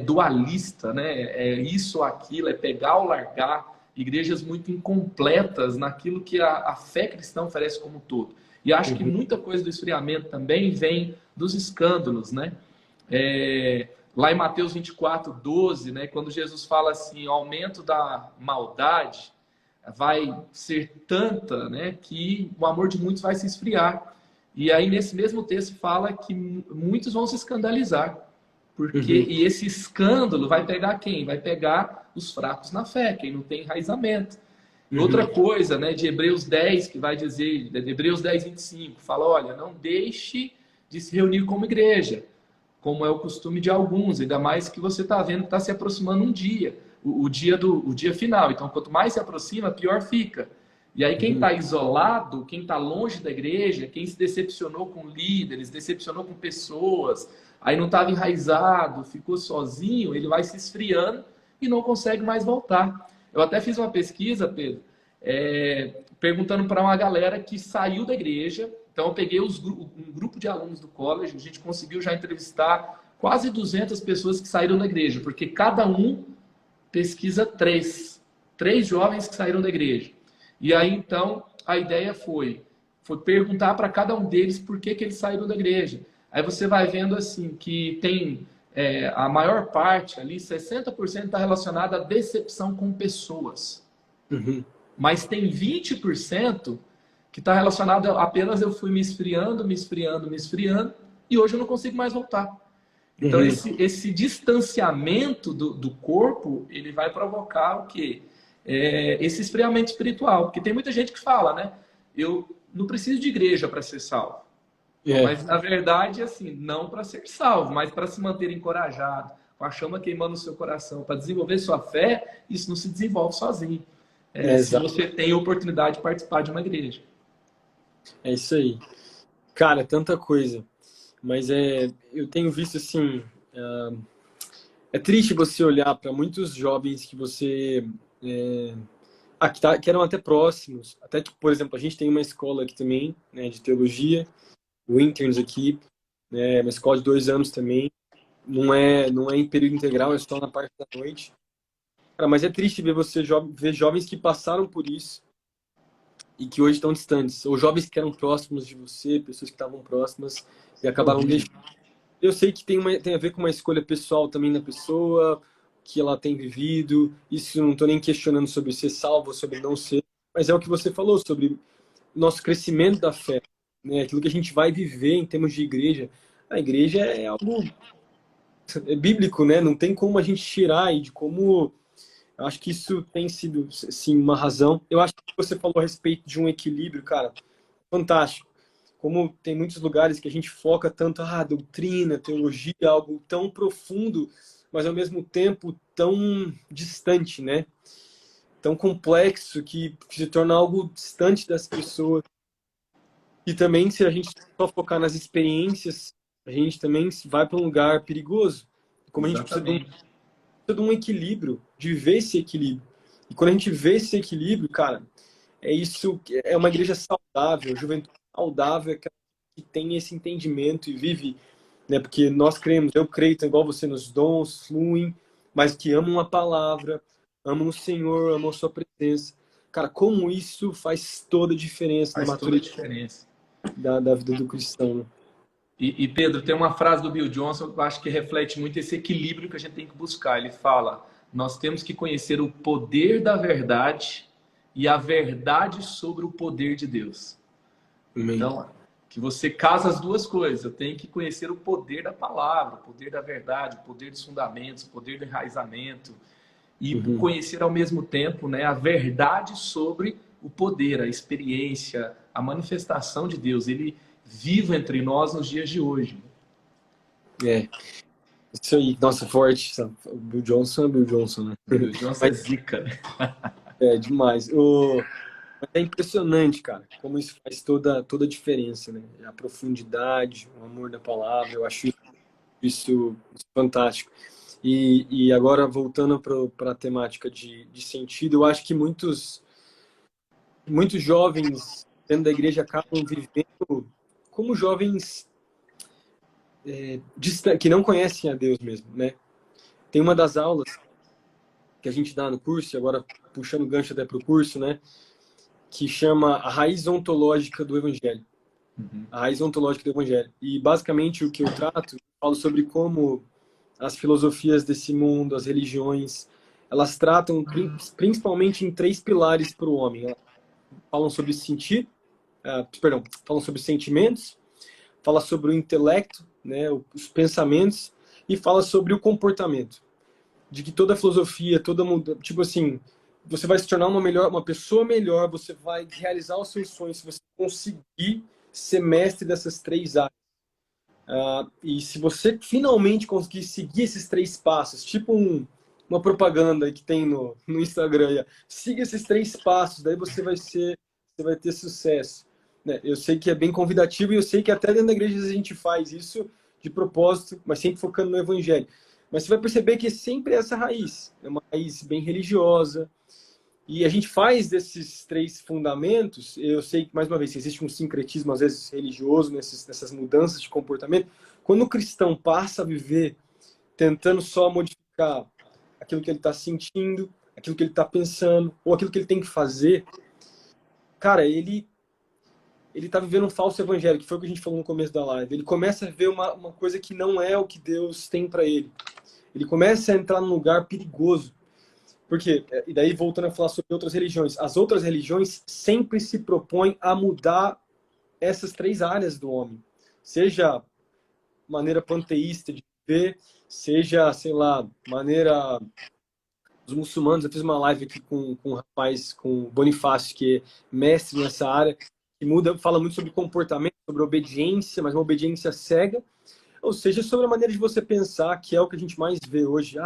dualista, né? É isso ou aquilo, é pegar ou largar. Igrejas muito incompletas naquilo que a fé cristã oferece como um todo. E acho que uhum. muita coisa do esfriamento também vem dos escândalos, né? Lá em Mateus 24:12, né, quando Jesus fala assim, o aumento da maldade vai ser tanta, né, que o amor de muitos vai se esfriar. E aí nesse mesmo texto fala que muitos vão se escandalizar, porque Uhum. e esse escândalo vai pegar quem? Vai pegar os fracos na fé, quem não tem enraizamento. Outra Uhum. coisa, né, de Hebreus 10, que vai dizer, de Hebreus 10:25, fala, olha, não deixe de se reunir como igreja, como é o costume de alguns, ainda mais que você está vendo que está se aproximando um dia, o dia final. Então, quanto mais se aproxima, pior fica. E aí, quem Uhum. está isolado, quem está longe da igreja, quem se decepcionou com líderes, decepcionou com pessoas, aí não estava enraizado, ficou sozinho, ele vai se esfriando e não consegue mais voltar. Eu até fiz uma pesquisa, Pedro, perguntando para uma galera que saiu da igreja. Então, eu peguei um grupo de alunos do college, a gente conseguiu já entrevistar quase 200 pessoas que saíram da igreja, porque cada um pesquisa três jovens que saíram da igreja. E aí, então, a ideia foi perguntar para cada um deles por que eles saíram da igreja. Aí você vai vendo assim que tem a maior parte ali, 60% está relacionada à decepção com pessoas. Uhum. Mas tem 20% que está relacionado a apenas eu fui me esfriando, me esfriando, me esfriando, e hoje eu não consigo mais voltar. Então, Uhum. esse distanciamento do corpo, ele vai provocar o quê? Esse esfriamento espiritual. Porque tem muita gente que fala, né? Eu não preciso de igreja para ser salvo. É, Mas, na verdade, assim, não para ser salvo, mas para se manter encorajado, com a chama queimando no seu coração, para desenvolver sua fé, isso não se desenvolve sozinho. Se exato. você tem a oportunidade de participar de uma igreja. É isso aí. Cara, é tanta coisa. Mas eu tenho visto assim, é triste você olhar para muitos jovens que você que eram até próximos, até que, por exemplo, a gente tem uma escola aqui também, né, de teologia, o Interns aqui, né, uma escola de 2 anos também, não é em período integral, é só na parte da noite. Cara, mas é triste ver ver jovens que passaram por isso e que hoje estão distantes, ou jovens que eram próximos de você, pessoas que estavam próximas e acabaram Uhum. deixando. Eu sei que tem a ver com uma escolha pessoal também da pessoa, que ela tem vivido. Isso não estou nem questionando sobre ser salvo, sobre não ser, mas é o que você falou sobre nosso crescimento da fé, né? Aquilo que a gente vai viver em termos de igreja. A igreja é algo bíblico, né? Não tem como a gente tirar e de como... Eu acho que isso tem sido, sim, uma razão. Eu acho que você falou a respeito de um equilíbrio, cara, fantástico. Como tem muitos lugares que a gente foca tanto, doutrina, teologia, algo tão profundo, mas ao mesmo tempo tão distante, né? Tão complexo que se torna algo distante das pessoas. E também, se a gente só focar nas experiências, a gente também vai para um lugar perigoso. Como a gente Exatamente. precisa de um equilíbrio, de viver esse equilíbrio. E quando a gente vê esse equilíbrio, cara, é isso, é uma igreja saudável, juventude saudável, é aquela que tem esse entendimento e vive, né? Porque nós cremos, eu creio, igual você, nos dons, fluem, mas que amam a palavra, amam o Senhor, amam a sua presença. Cara, como isso faz toda a diferença na Faz toda a maturidade diferença. da vida do cristão, né? Pedro, tem uma frase do Bill Johnson que eu acho que reflete muito esse equilíbrio que a gente tem que buscar. Ele fala: nós temos que conhecer o poder da verdade e a verdade sobre o poder de Deus. Amém. Então, que você casa as duas coisas. Eu tenho que conhecer o poder da palavra, o poder da verdade, o poder dos fundamentos, o poder do enraizamento. E Uhum. conhecer ao mesmo tempo, né, a verdade sobre o poder, a experiência, a manifestação de Deus. Ele vivo entre nós nos dias de hoje. É, isso aí. Nossa, forte. O Bill Johnson é Bill Johnson, né? O Bill Johnson Mas é zica, né? é demais. Mas é impressionante, cara, como isso faz toda a diferença, né? A profundidade, o amor da palavra, eu acho isso fantástico. E agora, voltando para a temática de sentido, eu acho que muitos jovens dentro da igreja acabam vivendo como jovens que não conhecem a Deus mesmo, né? Tem uma das aulas que a gente dá no curso, agora puxando o gancho até para o curso, né? Que chama A Raiz Ontológica do Evangelho. Uhum. A raiz ontológica do Evangelho. E basicamente o que eu trato, eu falo sobre como as filosofias desse mundo, as religiões, elas tratam principalmente em três pilares para o homem. Elas falam sobre sentir, falam sobre sentimentos, fala sobre o intelecto, né, os pensamentos, e fala sobre o comportamento. De que toda filosofia, tipo assim, você vai se tornar uma pessoa melhor, você vai realizar os seus sonhos se você conseguir ser mestre dessas três áreas. E se você finalmente conseguir seguir esses três passos, tipo uma propaganda que tem no Instagram, siga esses três passos, daí você vai ter sucesso. Né? Eu sei que é bem convidativo e eu sei que até dentro da igreja a gente faz isso de propósito, mas sempre focando no evangelho. Mas você vai perceber que é sempre essa raiz, é uma raiz bem religiosa, e a gente faz desses três fundamentos, eu sei que, mais uma vez, existe um sincretismo, às vezes, religioso nessas mudanças de comportamento. Quando o cristão passa a viver tentando só modificar aquilo que ele está sentindo, aquilo que ele está pensando, ou aquilo que ele tem que fazer, cara, ele está vivendo um falso evangelho, que foi o que a gente falou no começo da live. Ele começa a ver uma coisa que não é o que Deus tem para ele. Ele começa a entrar num lugar perigoso. Porque, e daí voltando a falar sobre outras religiões, as outras religiões sempre se propõem a mudar essas três áreas do homem. Seja maneira panteísta de viver, seja, sei lá, maneira dos muçulmanos. Eu fiz uma live aqui com um rapaz, com o Bonifácio, que é mestre nessa área, que fala muito sobre comportamento, sobre obediência, mas uma obediência cega. Ou seja, sobre a maneira de você pensar, que é o que a gente mais vê hoje.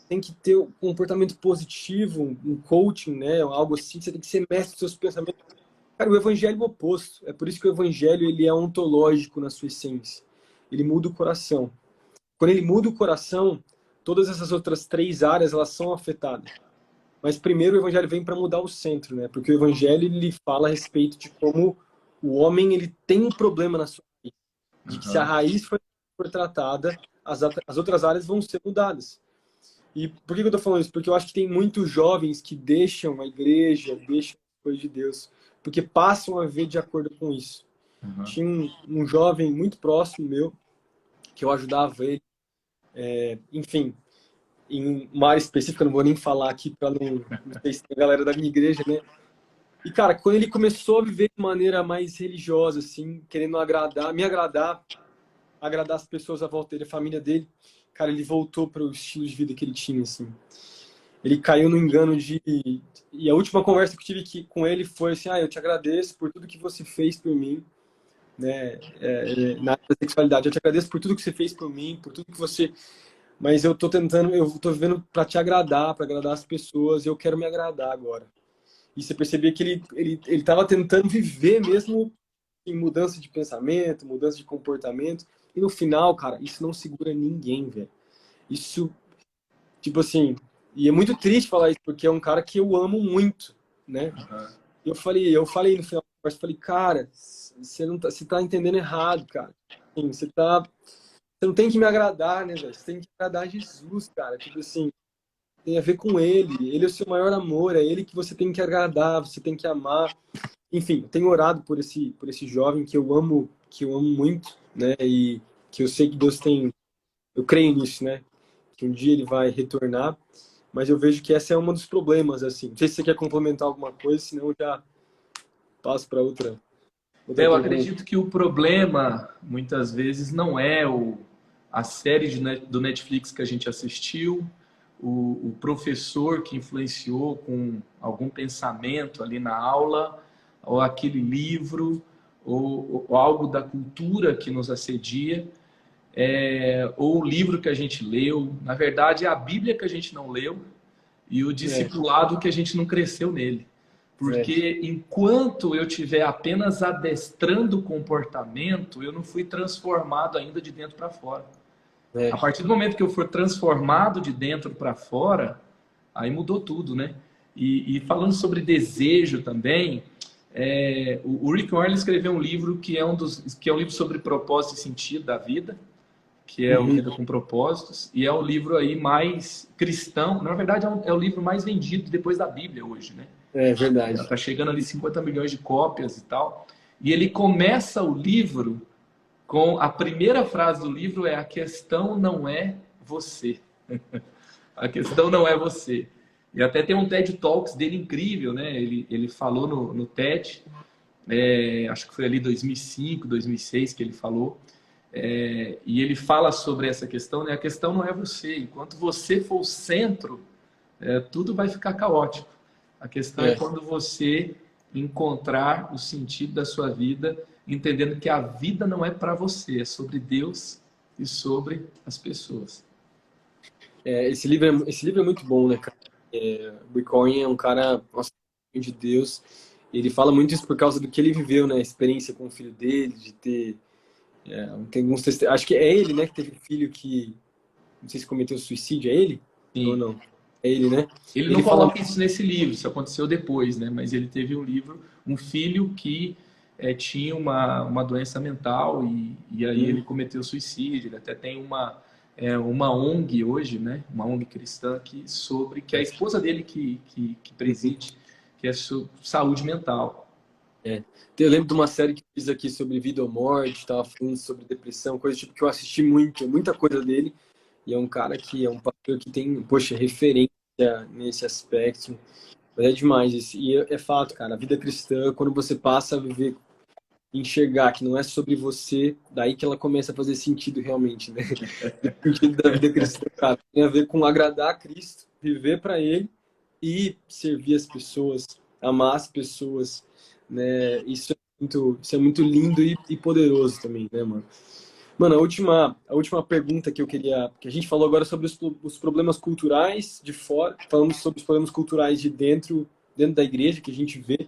Tem que ter um comportamento positivo, um coaching, né? Algo assim, você tem que ser mestre dos seus pensamentos. Cara, o evangelho é o oposto. É por isso que o evangelho ele é ontológico na sua essência. Ele muda o coração. Quando ele muda o coração, todas essas outras três áreas elas são afetadas. Mas primeiro o evangelho vem para mudar o centro, né? Porque o evangelho ele fala a respeito de como o homem ele tem um problema na sua raiz, de que se a Uhum. raiz for tratada, as outras áreas vão ser mudadas. E por que eu tô falando isso? Porque eu acho que tem muitos jovens que deixam a igreja, deixam as coisas de Deus, porque passam a ver de acordo com isso. Uhum. Tinha um jovem muito próximo meu, que eu ajudava ele, enfim, em uma área específica, não vou nem falar aqui para não sei se tem a galera da minha igreja, né? E, cara, quando ele começou a viver de maneira mais religiosa, assim, querendo agradar, me agradar, agradar as pessoas à volta dele, a família dele, cara, ele voltou para o estilo de vida que ele tinha, assim. Ele caiu no engano de... E a última conversa que eu tive com ele foi assim, eu te agradeço por tudo que você fez por mim, né, na área da sexualidade. Eu te agradeço por tudo que você fez por mim, por tudo que você... Mas eu tô tentando, eu tô vivendo para te agradar, para agradar as pessoas, e eu quero me agradar agora. E você percebia que ele tava tentando viver mesmo em mudança de pensamento, mudança de comportamento. E no final, cara, isso não segura ninguém, velho. Isso, tipo assim, e é muito triste falar isso, porque é um cara que eu amo muito, né? Aham. Eu falei no final da conversa, falei, cara, você não tá, você tá entendendo errado, cara. Assim, você não tem que me agradar, né, velho? Você tem que agradar Jesus, cara. Tipo assim, tem a ver com ele. Ele é o seu maior amor, é ele que você tem que agradar, você tem que amar. Enfim, eu tenho orado por esse jovem que eu amo muito, né? E que eu sei que Deus tem, eu creio nisso, né? Que um dia ele vai retornar, mas eu vejo que esse é um dos problemas, assim. Não sei se você quer complementar alguma coisa, senão eu já passo para outra Eu pergunta. acredito que o problema, muitas vezes, não é a série do Netflix que a gente assistiu, o professor que influenciou com algum pensamento ali na aula, ou aquele livro, ou algo da cultura que nos assedia, ou o livro que a gente leu. Na verdade, é a Bíblia que a gente não leu e o É, discipulado que a gente não cresceu nele. é, Porque enquanto eu estiver apenas adestrando o comportamento, eu não fui transformado ainda de dentro para fora. A é, partir do momento que eu for transformado de dentro para fora, aí mudou tudo, né? E falando sobre desejo também, o Rick Warren escreveu um livro que é um livro sobre propósito e sentido da vida, que é o uhum, Vida com Propósitos, e é o livro aí mais cristão, na verdade é o livro mais vendido depois da Bíblia hoje, né? é verdade. Está chegando ali 50 milhões de cópias e tal. E ele começa o livro com a primeira frase do livro é: a questão não é você. A questão não é você. E até tem um TED Talks dele incrível, né? Ele falou no TED, acho que foi ali 2005, 2006 que ele falou. E ele fala sobre essa questão, né? A questão não é você. Enquanto você for o centro, tudo vai ficar caótico. A questão é É, quando você encontrar o sentido da sua vida, entendendo que a vida não é para você, é sobre Deus e sobre as pessoas. esse livro é muito bom, né, cara? O Rick Warren é um cara, nossa, de Deus. Ele fala muito isso por causa do que ele viveu, né? A experiência com o filho dele, de ter. Tem alguns acho que é ele, né, que teve um filho que. Não sei se cometeu suicídio, é ele? Ou Sim. não? É ele, né? Ele não Ele fala. coloca isso nesse livro, isso aconteceu depois, né? Mas ele teve um livro, um filho que tinha uma doença mental e aí ele Uhum. cometeu suicídio. Ele até tem uma ONG hoje, né? Uma ONG cristã que é a esposa dele que preside, que é sobre saúde mental. É. Eu lembro de uma série que fiz aqui sobre vida ou morte, tava falando sobre depressão, coisa tipo que eu assisti muita coisa dele. E é um cara que é um pastor que tem, poxa, referência nesse aspecto. Mas é demais isso. E é fato, cara, a vida cristã, quando você passa a viver, enxergar que não é sobre você, daí que ela começa a fazer sentido realmente, né? O sentido da vida cristã, cara, tem a ver com agradar a Cristo, viver para Ele e servir as pessoas, amar as pessoas, né? Isso é muito lindo e poderoso também, né, mano? Mano, a última pergunta que eu queria, que a gente falou agora sobre os problemas culturais de fora, falamos sobre os problemas culturais de dentro da igreja que a gente vê,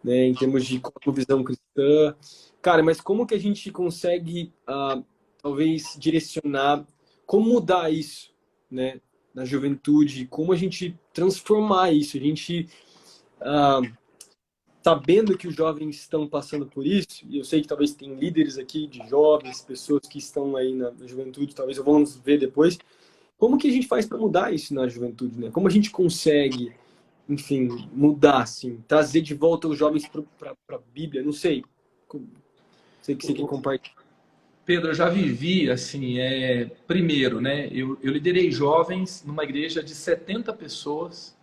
né, em termos de visão cristã. Cara, mas como que a gente consegue, talvez, direcionar, como mudar isso, né, na juventude, como a gente transformar isso, a gente, ah, sabendo que os jovens estão passando por isso, e eu sei que talvez tem líderes aqui de jovens, pessoas que estão aí na juventude, talvez vamos ver depois, como que a gente faz para mudar isso na juventude, né? Como a gente consegue, enfim, mudar, assim, trazer de volta os jovens para a Bíblia, não sei. Sei que você quer compartilhar. Pedro, eu já vivi assim, primeiro, né? Eu liderei jovens numa igreja de 70 pessoas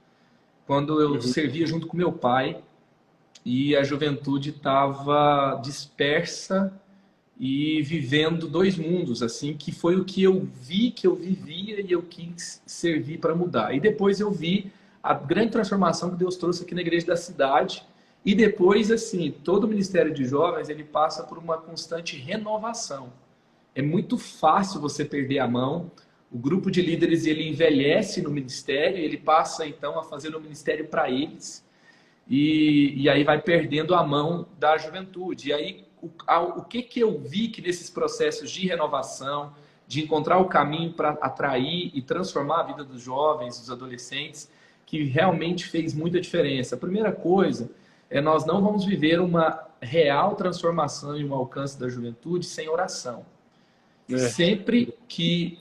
quando eu Uhum, servia junto com meu pai. e a juventude estava dispersa e vivendo dois mundos, assim, que foi o que eu vi, que eu vivia e eu quis servir para mudar. E depois eu vi a grande transformação que Deus trouxe aqui na igreja da cidade. E depois, assim, todo o Ministério de Jovens, ele passa por uma constante renovação. É muito fácil você perder a mão. O grupo de líderes, ele envelhece no ministério, ele passa, então, a fazer o ministério para eles. E aí vai perdendo a mão da juventude. E aí, o que eu vi que nesses processos de renovação, de encontrar o caminho para atrair e transformar a vida dos jovens, dos adolescentes, que realmente fez muita diferença. A primeira coisa é nós não vamos viver uma real transformação e um alcance da juventude sem oração. Sempre que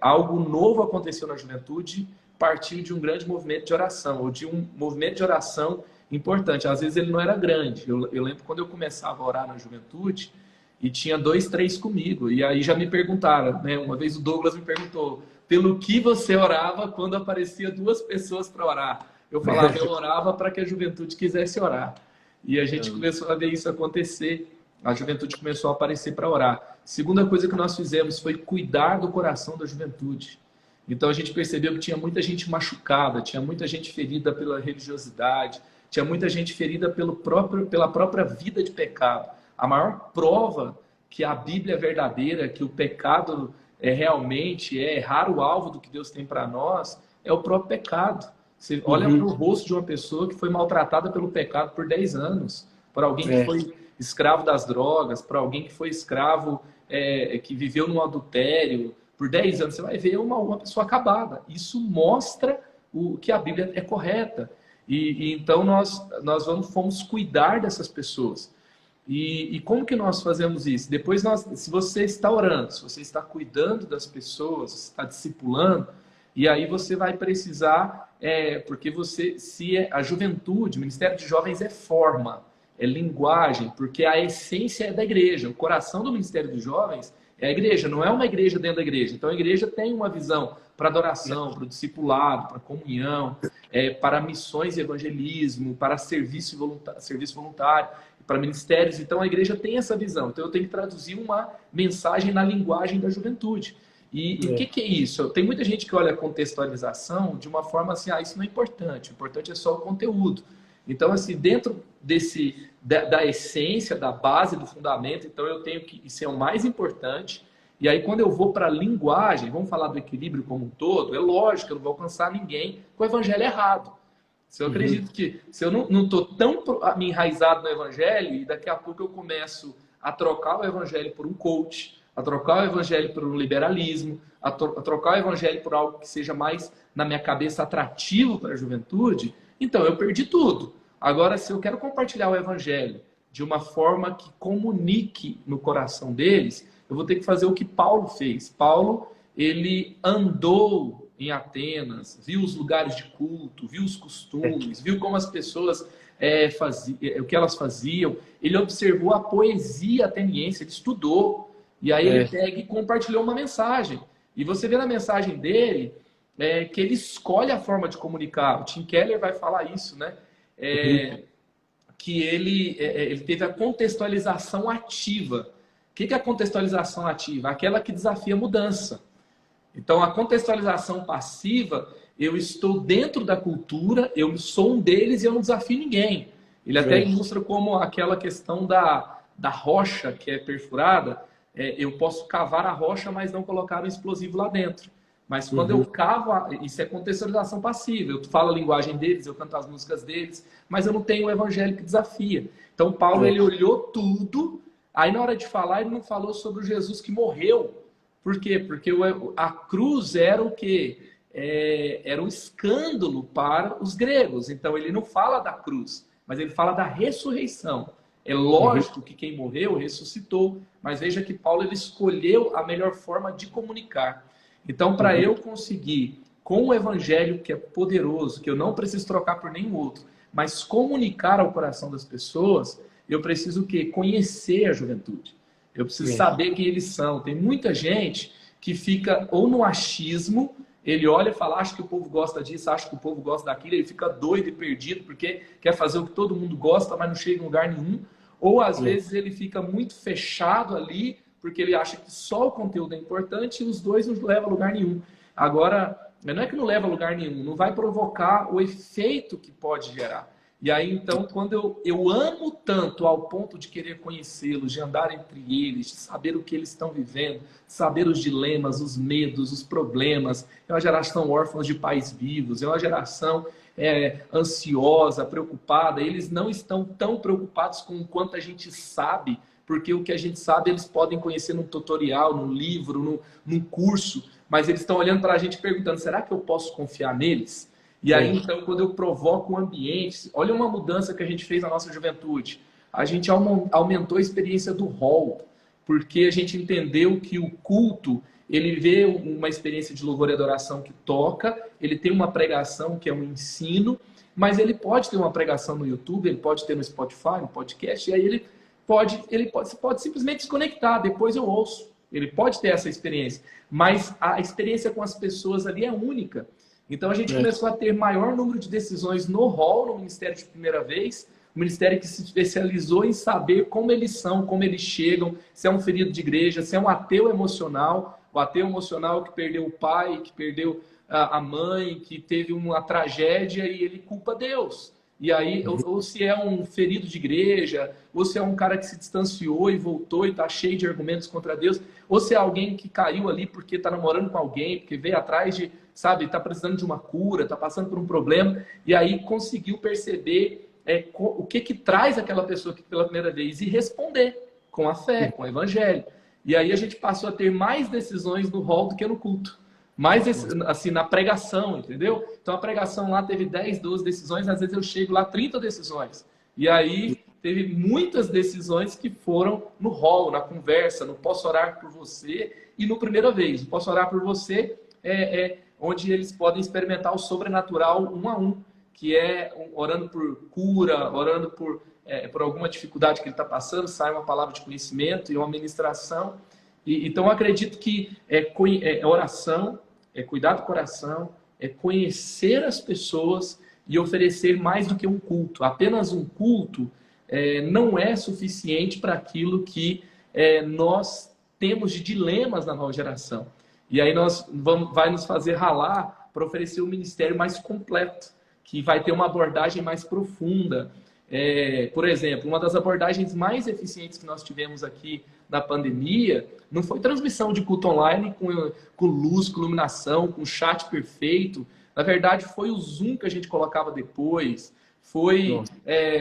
algo novo aconteceu na juventude, partiu de um grande movimento de oração, ou de um movimento de oração importante. Às vezes ele não era grande. Eu lembro quando eu começava a orar na juventude, e tinha 2, 3 comigo. E aí já me perguntaram, né? Uma vez o Douglas me perguntou, pelo que você orava quando aparecia 2 pessoas para orar? Eu falava, eu orava para que a juventude quisesse orar. E a gente começou a ver isso acontecer. A juventude começou a aparecer para orar. Segunda coisa que nós fizemos foi cuidar do coração da juventude. Então a gente percebeu que tinha muita gente machucada, tinha muita gente ferida pela religiosidade, tinha muita gente ferida pela própria vida de pecado. A maior prova que a Bíblia é verdadeira, que o pecado realmente é errar o alvo do que Deus tem para nós, é o próprio pecado. Você olha para o rosto de uma pessoa que foi maltratada pelo pecado por 10 anos, por alguém que foi escravo das drogas, por alguém que foi escravo, que viveu num adultério por 10 anos, você vai ver uma pessoa acabada. Isso mostra que a Bíblia é correta. E então nós fomos cuidar dessas pessoas. E como que nós fazemos isso? Depois, se você está orando, se você está cuidando das pessoas, se está discipulando, e aí você vai precisar, porque a juventude, o Ministério de Jovens é forma, é linguagem, porque a essência é da igreja. O coração do Ministério de Jovens é a igreja, não é uma igreja dentro da igreja. Então a igreja tem uma visão para adoração, para o discipulado, para comunhão, para missões e evangelismo, para serviço voluntário, para ministérios. Então a igreja tem essa visão. Então eu tenho que traduzir uma mensagem na linguagem da juventude. E o que é isso? Tem muita gente que olha a contextualização de uma forma assim, isso não é importante, o importante é só o conteúdo. Então, assim, dentro da essência, da base, do fundamento, então eu tenho que, isso é o mais importante. E aí, quando eu vou para a linguagem, vamos falar do equilíbrio como um todo, é lógico que eu não vou alcançar ninguém com o evangelho errado. Se eu acredito que, se eu não estou tão enraizado no evangelho, e daqui a pouco eu começo a trocar o evangelho por um coach, a trocar o evangelho por um liberalismo, a trocar o evangelho por algo que seja mais, na minha cabeça, atrativo para a juventude, então eu perdi tudo. Agora, se eu quero compartilhar o evangelho de uma forma que comunique no coração deles, eu vou ter que fazer o que Paulo fez. Paulo, ele andou em Atenas, viu os lugares de culto, viu os costumes, viu como as pessoas faziam, o que elas faziam. Ele observou a poesia ateniense, ele estudou. E aí ele pega e compartilhou uma mensagem. E você vê na mensagem dele que ele escolhe a forma de comunicar. O Tim Keller vai falar isso, né? Que ele teve a contextualização ativa. O que é a contextualização ativa? Aquela que desafia a mudança. Então, a contextualização passiva, eu estou dentro da cultura, eu sou um deles e eu não desafio ninguém. Ele até ilustra como aquela questão da rocha que é perfurada. Eu posso cavar a rocha, mas não colocar um explosivo lá dentro. Mas quando eu cavo, isso é contextualização passiva. Eu falo a linguagem deles, eu canto as músicas deles, mas eu não tenho o evangelho que desafia. Então, Paulo, ele olhou tudo, aí na hora de falar, ele não falou sobre o Jesus que morreu. Por quê? Porque a cruz era o quê? Era um escândalo para os gregos. Então, ele não fala da cruz, mas ele fala da ressurreição. É lógico que quem morreu ressuscitou, mas veja que Paulo ele escolheu a melhor forma de comunicar. Então, para eu conseguir, com o evangelho que é poderoso, que eu não preciso trocar por nenhum outro, mas comunicar ao coração das pessoas, eu preciso o quê? Conhecer a juventude. Eu preciso saber quem eles são. Tem muita gente que fica ou no achismo, Ele olha e fala, acha que o povo gosta disso, acha que o povo gosta daquilo, ele fica doido e perdido porque quer fazer o que todo mundo gosta, mas não chega em lugar nenhum. Ou às vezes ele fica muito fechado ali, porque ele acha que só o conteúdo é importante e os dois não levam a lugar nenhum. Agora, não é que não leva a lugar nenhum, não vai provocar o efeito que pode gerar. E aí, então, quando eu amo tanto ao ponto de querer conhecê-los, de andar entre eles, de saber o que eles estão vivendo, saber os dilemas, os medos, os problemas. É uma geração órfã de pais vivos, é uma geração ansiosa, preocupada. Eles não estão tão preocupados com o quanto a gente sabe, porque o que a gente sabe eles podem conhecer num tutorial, num livro, num curso, mas eles estão olhando para a gente perguntando, será que eu posso confiar neles? E aí, então, quando eu provoco um ambiente, olha uma mudança que a gente fez na nossa juventude. A gente aumentou a experiência do hall, porque a gente entendeu que o culto, ele vê uma experiência de louvor e adoração que toca, ele tem uma pregação que é um ensino, mas ele pode ter uma pregação no YouTube, ele pode ter no Spotify, no podcast, e aí você pode simplesmente desconectar, depois eu ouço. Ele pode ter essa experiência, mas a experiência com as pessoas ali é única. Então a gente começou a ter maior número de decisões no hall, no ministério de primeira vez, um ministério que se especializou em saber como eles são, como eles chegam, se é um ferido de igreja, se é um ateu emocional, o ateu emocional que perdeu o pai, que perdeu a mãe, que teve uma tragédia e ele culpa Deus. E aí, ou se é um ferido de igreja, ou se é um cara que se distanciou e voltou e está cheio de argumentos contra Deus, ou se é alguém que caiu ali porque está namorando com alguém, porque veio atrás de, sabe, está precisando de uma cura, está passando por um problema, e aí conseguiu perceber o que traz aquela pessoa aqui pela primeira vez e responder com a fé, com o evangelho. E aí a gente passou a ter mais decisões no hall do que no culto. Mais assim, na pregação, entendeu? Então a pregação lá teve 10, 12 decisões, às vezes eu chego lá 30 decisões. E aí teve muitas decisões que foram no hall, na conversa, no posso orar por você e no primeira vez. O posso orar por você onde eles podem experimentar o sobrenatural um a um, que é orando por cura, orando por alguma dificuldade que ele está passando, sai uma palavra de conhecimento e uma ministração. Então eu acredito que oração, cuidar do coração, conhecer as pessoas e oferecer mais do que um culto. Apenas um culto não é suficiente para aquilo que nós temos de dilemas na nova geração. E aí vai nos fazer ralar para oferecer um ministério mais completo, que vai ter uma abordagem mais profunda. Por exemplo, uma das abordagens mais eficientes que nós tivemos aqui na pandemia não foi transmissão de culto online com luz, com iluminação, com chat perfeito. Na verdade, foi o Zoom que a gente colocava depois. Foi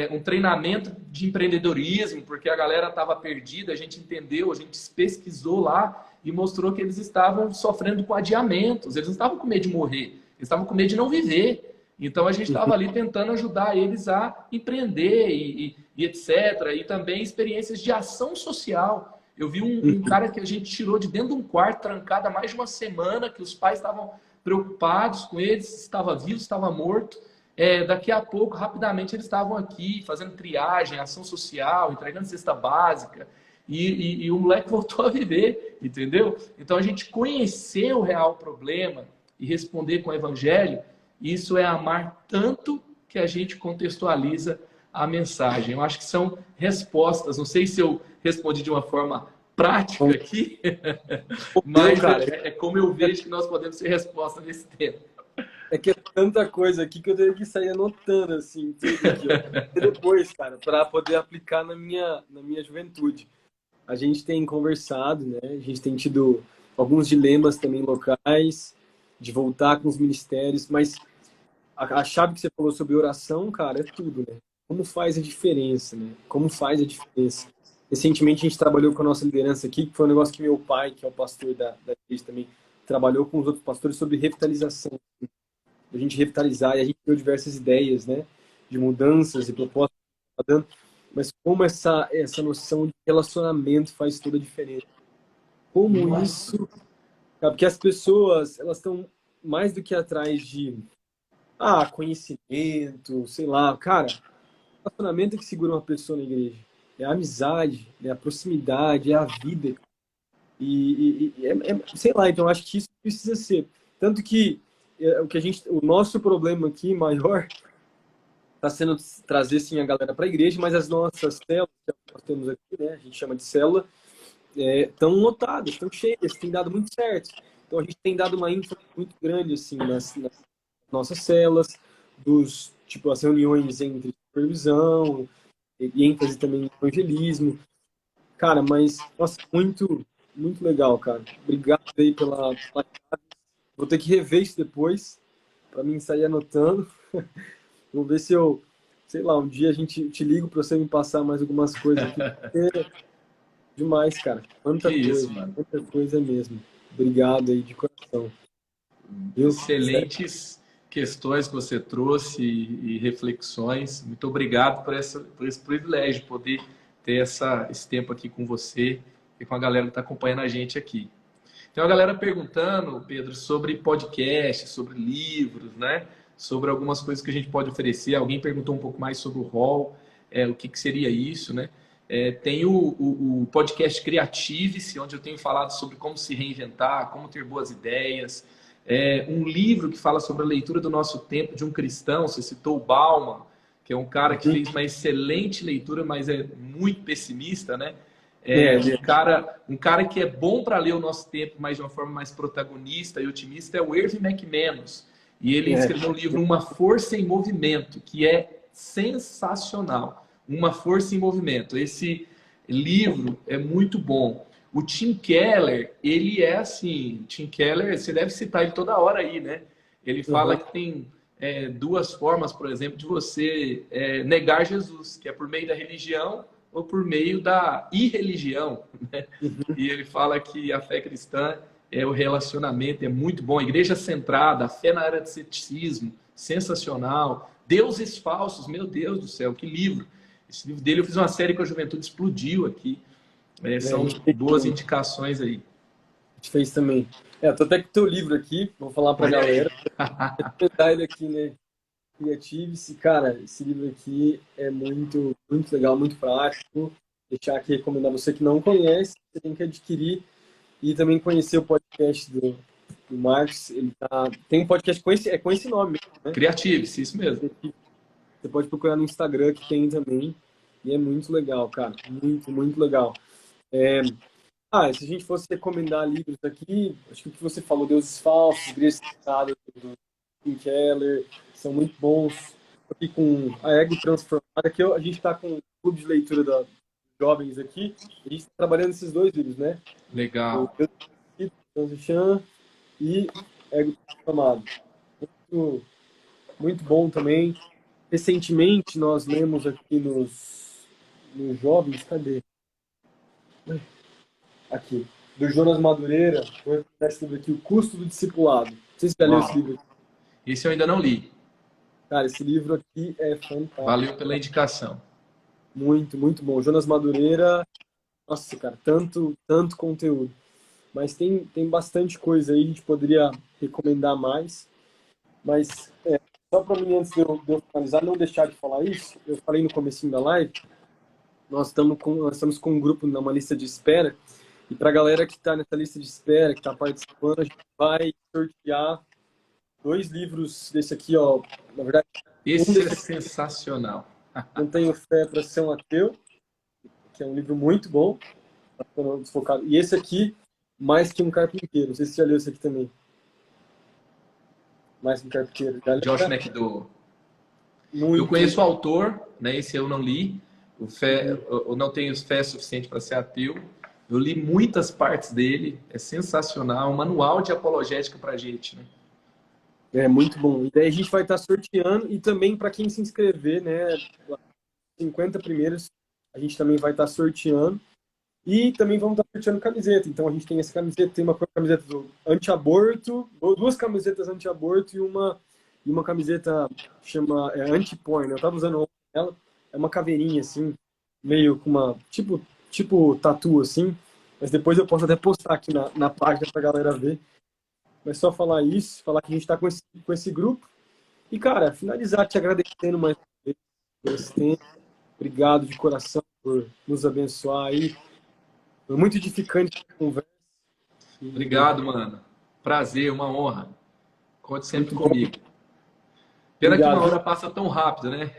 um treinamento de empreendedorismo, porque a galera estava perdida, a gente entendeu, a gente pesquisou lá e mostrou que eles estavam sofrendo com adiamentos. Eles não estavam com medo de morrer, eles estavam com medo de não viver. Então a gente estava ali tentando ajudar eles a empreender e etc. E também experiências de ação social. Eu vi um cara que a gente tirou de dentro de um quarto, trancado há mais de uma semana, que os pais estavam preocupados com ele, se estava vivo, se estava morto. Daqui a pouco, rapidamente, eles estavam aqui fazendo triagem, ação social, entregando cesta básica. E o moleque voltou a viver, entendeu? Então a gente conhecer o real problema e responder com o evangelho, isso é amar tanto que a gente contextualiza a mensagem. Eu acho que são respostas. Não sei se eu respondi de uma forma prática aqui, mas é como eu vejo que nós podemos ter resposta nesse tempo. É que é tanta coisa aqui que eu teria que sair anotando, assim, tudo aqui, ó. E depois, cara, para poder aplicar na minha juventude. A gente tem conversado, né? A gente tem tido alguns dilemas também locais, de voltar com os ministérios, mas a chave que você falou sobre oração, cara, é tudo, né? Como faz a diferença, né? Como faz a diferença. Recentemente a gente trabalhou com a nossa liderança aqui, que foi um negócio que meu pai, que é o pastor da igreja também, trabalhou com os outros pastores sobre revitalização. A gente revitalizar, e a gente deu diversas ideias, né? De mudanças e propostas, mas como essa noção de relacionamento faz toda a diferença. Como isso... Porque as pessoas, elas estão mais do que atrás de conhecimento, sei lá. Cara, o relacionamento é que segura uma pessoa na igreja. É a amizade, é a proximidade, é a vida. Sei lá, então acho que isso precisa ser Tanto que o nosso problema aqui maior está sendo trazer sim a galera para a igreja, mas as nossas células que nós temos aqui, né, a gente chama de célula, estão lotadas, estão cheias, tem dado muito certo. Então a gente tem dado uma ênfase muito grande assim nas nossas células, tipo as reuniões entre supervisão e ênfase também no evangelismo. Cara, mas nossa, muito legal, cara. Obrigado aí pela... Vou ter que rever isso depois para mim sair anotando. Vou ver se eu, sei lá, um dia a gente te ligo para você me passar mais algumas coisas aqui. Demais, cara. Que isso, mano. Quanta coisa mesmo. Obrigado aí de coração. Viu? Excelentes questões que você trouxe e reflexões. Muito obrigado por esse privilégio de poder ter esse tempo aqui com você e com a galera que está acompanhando a gente aqui. Tem uma galera perguntando, Pedro, sobre podcast, sobre livros, né? Sobre algumas coisas que a gente pode oferecer. Alguém perguntou um pouco mais sobre o hall, o que seria isso, né? Tem o podcast Creative-se, onde eu tenho falado sobre como se reinventar, como ter boas ideias. Um livro que fala sobre a leitura do nosso tempo de um cristão, você citou o Bauman, que é um cara que fez uma excelente leitura, mas é muito pessimista, né? Um cara que é bom para ler o nosso tempo, mas de uma forma mais protagonista e otimista, é o Erwin McManus. E ele escreveu um livro, Uma Força em Movimento, que é sensacional. Uma Força em Movimento. Esse livro é muito bom. O Tim Keller, ele é assim... Tim Keller, você deve citar ele toda hora aí, né? Ele fala que tem duas formas, por exemplo, de você negar Jesus, que é por meio da religião ou por meio da irreligião, né? E ele fala que a fé cristã o relacionamento é muito bom, a igreja centrada, a fé na era de ceticismo, sensacional. Deuses falsos, meu Deus do céu, que livro. Esse livro dele eu fiz uma série que a juventude explodiu aqui. São boas indicações aí. A gente fez também. Tô até com o teu livro aqui, vou falar pra galera. Ele aqui, né? Creative-se, cara, esse livro aqui é muito legal, muito prático. Deixar aqui recomendar você que não conhece, você tem que adquirir e também conhecer o podcast do Marcos. Ele tem um podcast com esse nome mesmo, né? Creative-se, isso mesmo. Você pode procurar no Instagram que tem também. E é muito legal, cara. Muito legal. Se a gente fosse recomendar livros aqui, acho que o que você falou, Deuses Falsos, Igreja Centrada, do Tim Keller, são muito bons. Aqui com a Ego Transformada, que a gente está com um clube de leitura dos jovens aqui, a gente está trabalhando esses dois livros, né? Legal. O Transition e Ego Transformado. Muito bom também. Recentemente nós lemos aqui nos jovens, cadê? Aqui, do Jonas Madureira, esse livro aqui, O Custo do Discipulado. Não sei se você já leu esse livro aqui. Esse eu ainda não li. Cara, esse livro aqui é fantástico. Valeu pela indicação. Muito bom. Jonas Madureira, nossa, cara, tanto conteúdo. Mas tem bastante coisa aí, a gente poderia recomendar mais. Mas, só para mim, antes de eu finalizar, não deixar de falar isso, eu falei no comecinho da live, nós estamos com um grupo numa lista de espera, e para a galera que está nessa lista de espera, que está participando, a gente vai sortear 2 livros desse aqui, ó. Na verdade, esse é sensacional. Não Tenho Fé para Ser um Ateu, que é um livro muito bom, desfocado. E esse aqui, Mais que um Carpinteiro. Não sei se você já leu esse aqui também. Mais que um Carpinteiro. Josh McDowell. Eu conheço o autor, né? Esse eu não li. Eu não tenho fé suficiente para ser ateu. Eu li muitas partes dele. É sensacional. Um manual de apologética para a gente, né? É muito bom. E daí a gente vai estar sorteando. E também para quem se inscrever, né? 50 primeiros, a gente também vai estar sorteando. E também vamos estar sorteando camiseta. Então a gente tem essa camiseta, tem uma camiseta do anti-aborto, 2 camisetas anti-aborto e uma camiseta chama anti-porn. Eu estava usando ela, é uma caveirinha assim, meio com uma tipo tatu assim, mas depois eu posso até postar aqui na página pra galera ver. Mas só falar isso, falar que a gente está com esse grupo. E cara, finalizar te agradecendo mais uma vez por esse tempo. Obrigado de coração por nos abençoar aí. Foi muito edificante a conversa. Obrigado, mano. Prazer, uma honra. Conte sempre Muito bom. comigo. Pena que Obrigado. uma hora passa tão rápido, né?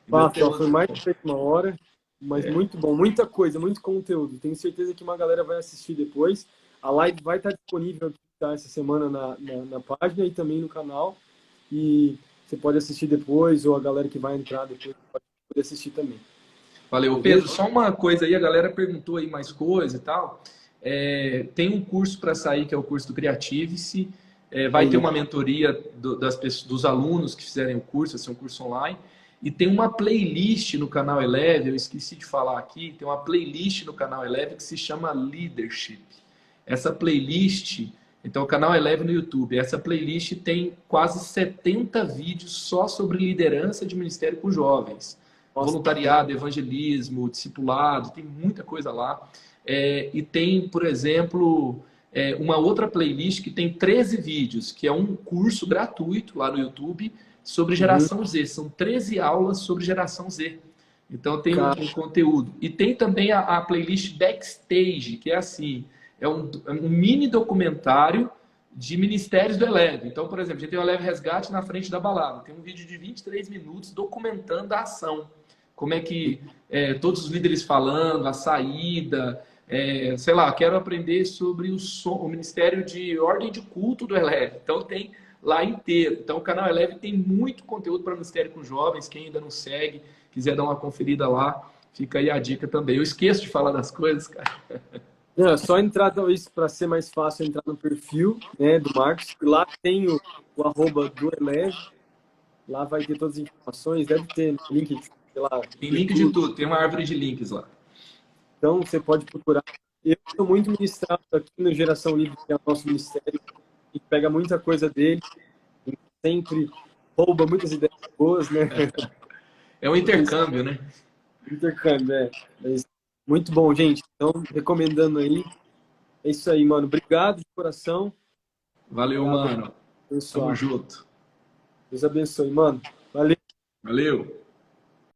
Passa, foi mais de 1 hora, mas muito bom, muita coisa, muito conteúdo. Tenho certeza que uma galera vai assistir depois. A live vai estar disponível aqui, tá, essa semana na página e também no canal. E você pode assistir depois, ou a galera que vai entrar depois pode poder assistir também. Valeu. Pedro, só uma coisa aí, a galera perguntou aí mais coisa e tal. Tem um curso para sair, que é o curso do Creativice. Vai ter uma mentoria dos alunos que fizerem o curso, vai ser um curso online. E tem uma playlist no canal Eleve, eu esqueci de falar aqui, tem uma playlist no canal Eleve que se chama Leadership. Essa playlist, então o canal Eleve no YouTube, essa playlist tem quase 70 vídeos só sobre liderança de ministério com jovens. Nossa. Voluntariado, evangelismo, discipulado, tem muita coisa lá. E tem, por exemplo, uma outra playlist que tem 13 vídeos, que é um curso gratuito lá no YouTube sobre geração Z. São 13 aulas sobre geração Z. Então tem um conteúdo. E tem também a playlist Backstage, que é assim, é um mini documentário de ministérios do Eleve. Então, por exemplo, a gente tem o Eleve Resgate na frente da balada. Tem um vídeo de 23 minutos documentando a ação. Como é que todos os líderes falando, a saída, sei lá, quero aprender sobre o Ministério de Ordem de Culto do Eleve. Então tem lá inteiro. Então o canal Eleve tem muito conteúdo para Ministério com Jovens. Quem ainda não segue, quiser dar uma conferida lá, fica aí a dica também. Eu esqueço de falar das coisas, cara. Não, é só entrar, talvez, para ser mais fácil, entrar no perfil, né, do Marcos. Lá tem o arroba do Eleve. Lá vai ter todas as informações. Deve ter link, sei lá. Tem link de tudo. Tem uma árvore de links lá. Então, você pode procurar. Eu sou muito ministrado aqui no Geração Livre, que é o nosso ministério. E pega muita coisa dele. E sempre rouba muitas ideias boas, né? É um intercâmbio, né? Intercâmbio, Mas muito bom, gente. Então, recomendando aí. É isso aí, mano. Obrigado de coração. Valeu, Obrigado, mano. pessoal. Tamo junto. Deus abençoe, mano. Valeu. Valeu.